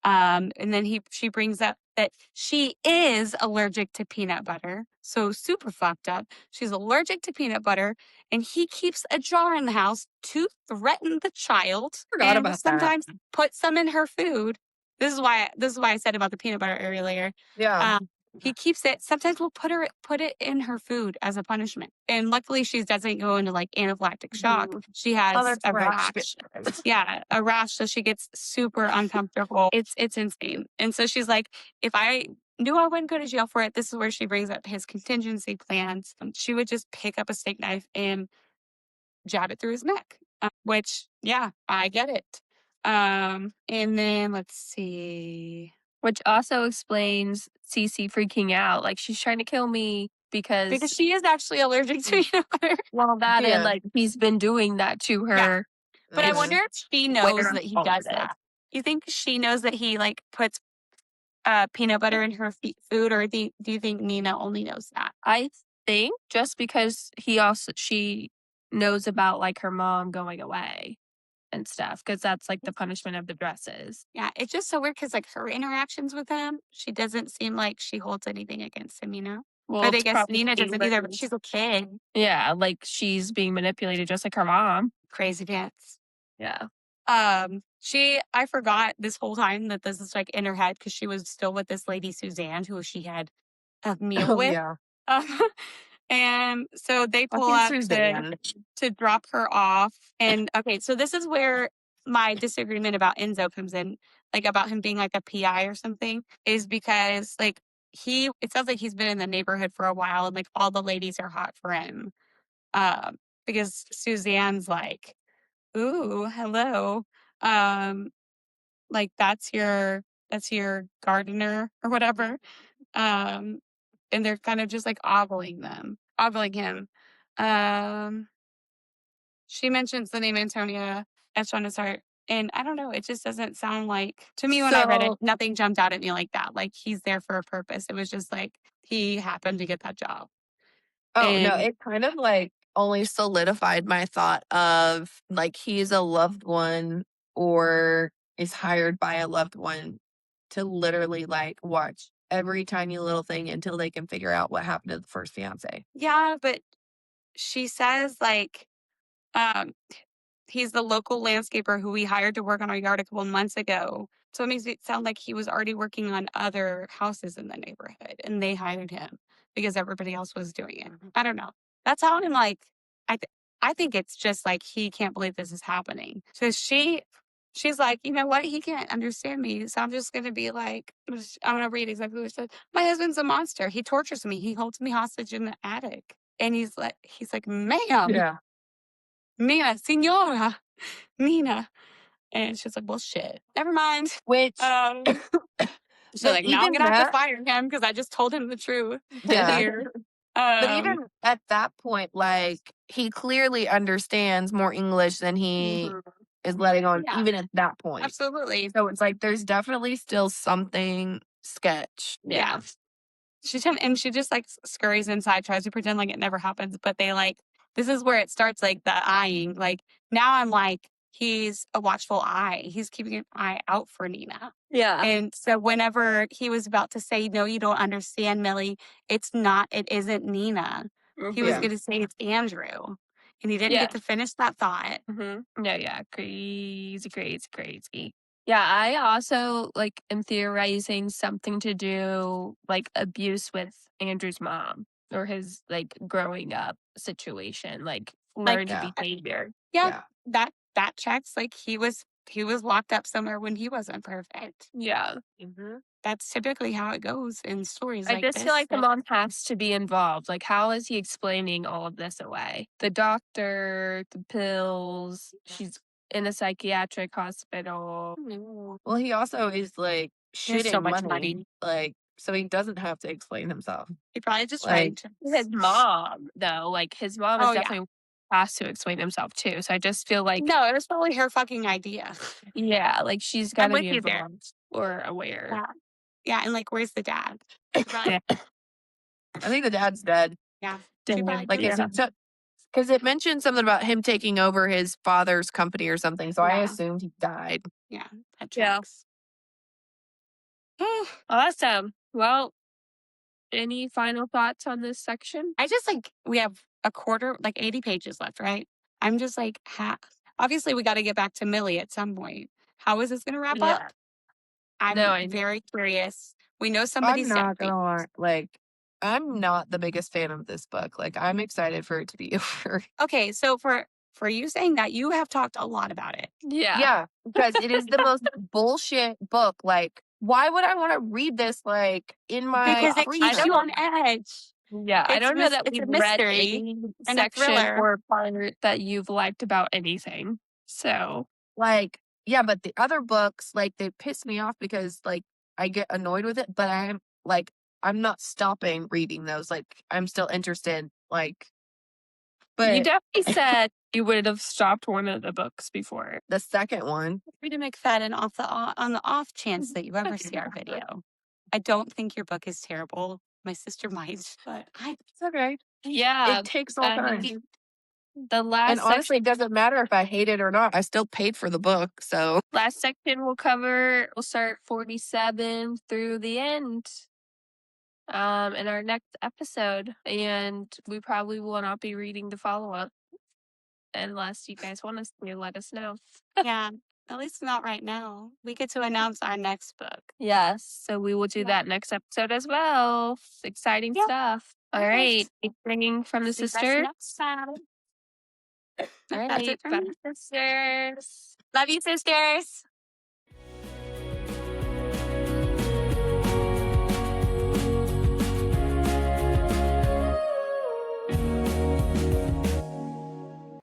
And then she brings up that she is allergic to peanut butter. So super fucked up. She's allergic to peanut butter, and he keeps a jar in the house to threaten the child. Forgot and will about that. sometimes put some in her food. This is why I said about the peanut butter earlier. Yeah. He keeps it. Sometimes we'll put it in her food as a punishment. And luckily, she doesn't go into like anaphylactic shock. She has that's a right. She rash. Yeah, a rash. So she gets super uncomfortable. It's insane. And so she's like, if I knew I wouldn't go to jail for it, this is where she brings up his contingency plans. She would just pick up a steak knife and jab it through his neck. Which, yeah, I get it. And then let's see. Which also explains Cece freaking out. Like, she's trying to kill me Because because, she is actually allergic to peanut butter. well, that Yeah. and like he's been doing that to her. But I It's wonder if she knows that he does that. You think she knows that he like puts peanut butter in her food, or do you think Nina only knows that? I think just because she knows about like her mom going away and stuff, because that's like the punishment of the dresses. Yeah, it's just so weird because like her interactions with him, she doesn't seem like she holds anything against him, you know? Well, But I it's guess probably Nina doesn't either, but learned. she's a kid. Yeah, like she's being manipulated just like her mom. Crazy pants. Yeah. I forgot this whole time that this is like in her head because she was still with this lady Suzanne, who she had a meal with. Yeah. And so they pull Fucking up Suzanne. to drop her off. And okay, so this is where my disagreement about Enzo comes in, like about him being like a PI or something, is because like it sounds like he's been in the neighborhood for a while, and like all the ladies are hot for him. Because Suzanne's like, ooh, hello. Like that's your gardener or whatever. And they're kind of just like ogling him. She mentions the name Antonia etched on his heart. And I don't know, it just doesn't sound like, to me when I read it, So- nothing jumped out at me like that. Like he's there for a purpose. It was just like he happened to get that job. Oh, no, And- it kind of like only solidified my thought of like he's a loved one or is hired by a loved one to literally like watch every tiny little thing until they can figure out what happened to the first fiance. Yeah, but she says like, he's the local landscaper who we hired to work on our yard a couple months ago. So it makes it sound like he was already working on other houses in the neighborhood and they hired him because everybody else was doing it. I don't know. That's how I'm like, I think it's just like he can't believe this is happening. So she's like, you know what? He can't understand me. So I'm just going to be like, I'm going to read exactly what she said. My husband's a monster. He tortures me. He holds me hostage in the attic. And he's like, ma'am. Nina, Senora, Nina. And she's like, well, shit. Never mind. Which, So like, now I'm even going to have to that- fire him because I just told him the truth. Yeah. Here. but even at that point, like he clearly understands more English than he is letting on, Yeah. even at that point. Absolutely. So it's like there's definitely still something sketch. Yeah. She just like scurries inside, tries to pretend like it never happens. But they like, this is where it starts like the eyeing. Like now I'm like, he's a watchful eye. He's keeping an eye out for Nina. Yeah. And so whenever he was about to say, no, you don't understand, Millie, it isn't Nina. He was Yeah. going to say it's Andrew. And he didn't Yeah. get to finish that thought. Mm-hmm. No, yeah, crazy. Yeah, I also like am theorizing something to do like abuse with Andrew's mom or his like growing up situation, like learned yeah. behavior. Yeah. That checks. Like he was locked up somewhere when he wasn't perfect. Yeah. That's typically how it goes in stories I like just this. feel like the mom has to be involved. Like, how is he explaining all of this away? The doctor, the pills, she's in a psychiatric hospital. Well, he also is like He has shitting so much money. money. Like, so he doesn't have to explain himself. He probably just Like, tried to. His mom, though, like his mom is Oh, yeah. definitely has to explain himself too. So I just feel like, No, it was probably her fucking idea. yeah, like she's I'm got to with be you there. involved or aware. Yeah. Yeah, and like, where's the dad? Yeah. I think the dad's dead. Yeah. Damn, Too bad. Like, yeah. because it mentioned something about him taking over his father's company or something. So I Yeah. assumed he died. Yeah, that Yeah. tracks. Awesome. Well, any final thoughts on this section? I just like we have a quarter, like 80 pages left, right? I'm just like, obviously we got to get back to Millie at some point. How is this going to wrap Yeah. up? I'm No, I know. very curious. We know I'm somebody's not dead. gonna lie. Like, I'm not the biggest fan of this book. Like, I'm excited for it to be over. Okay, so for you saying that, you have talked a lot about it. Yeah. Yeah, because it is the most bullshit book. Like, why would I want to read this? Like, in my Because it free keeps time? you on edge. Yeah. I It's don't know that it's a we've read mystery any and a section thriller. or part that you've liked about anything. So, Like, yeah, but the other books, like, they piss me off because, like, I get annoyed with it, but I'm not stopping reading those. Like, I'm still interested. Like, you but definitely said you would have stopped one of the books before. the second one, Rita McFadden on the off chance that you ever see our video. I don't think your book is terrible. My sister might, but it's okay. Yeah. It takes all time. The last And honestly, it doesn't matter if I hate it or not. I still paid for the book. So, last section we'll start 47 through the end in our next episode, and we probably will not be reading the follow-up unless you guys want us to. Let us know. yeah, at least not right now. We get to announce our next book. Yes, so we will do that next episode as well. Exciting Yeah. stuff. All Alright. right, anything from the See you guys sister. next time. All That's right, it for bye, me. sisters. Love you, sisters.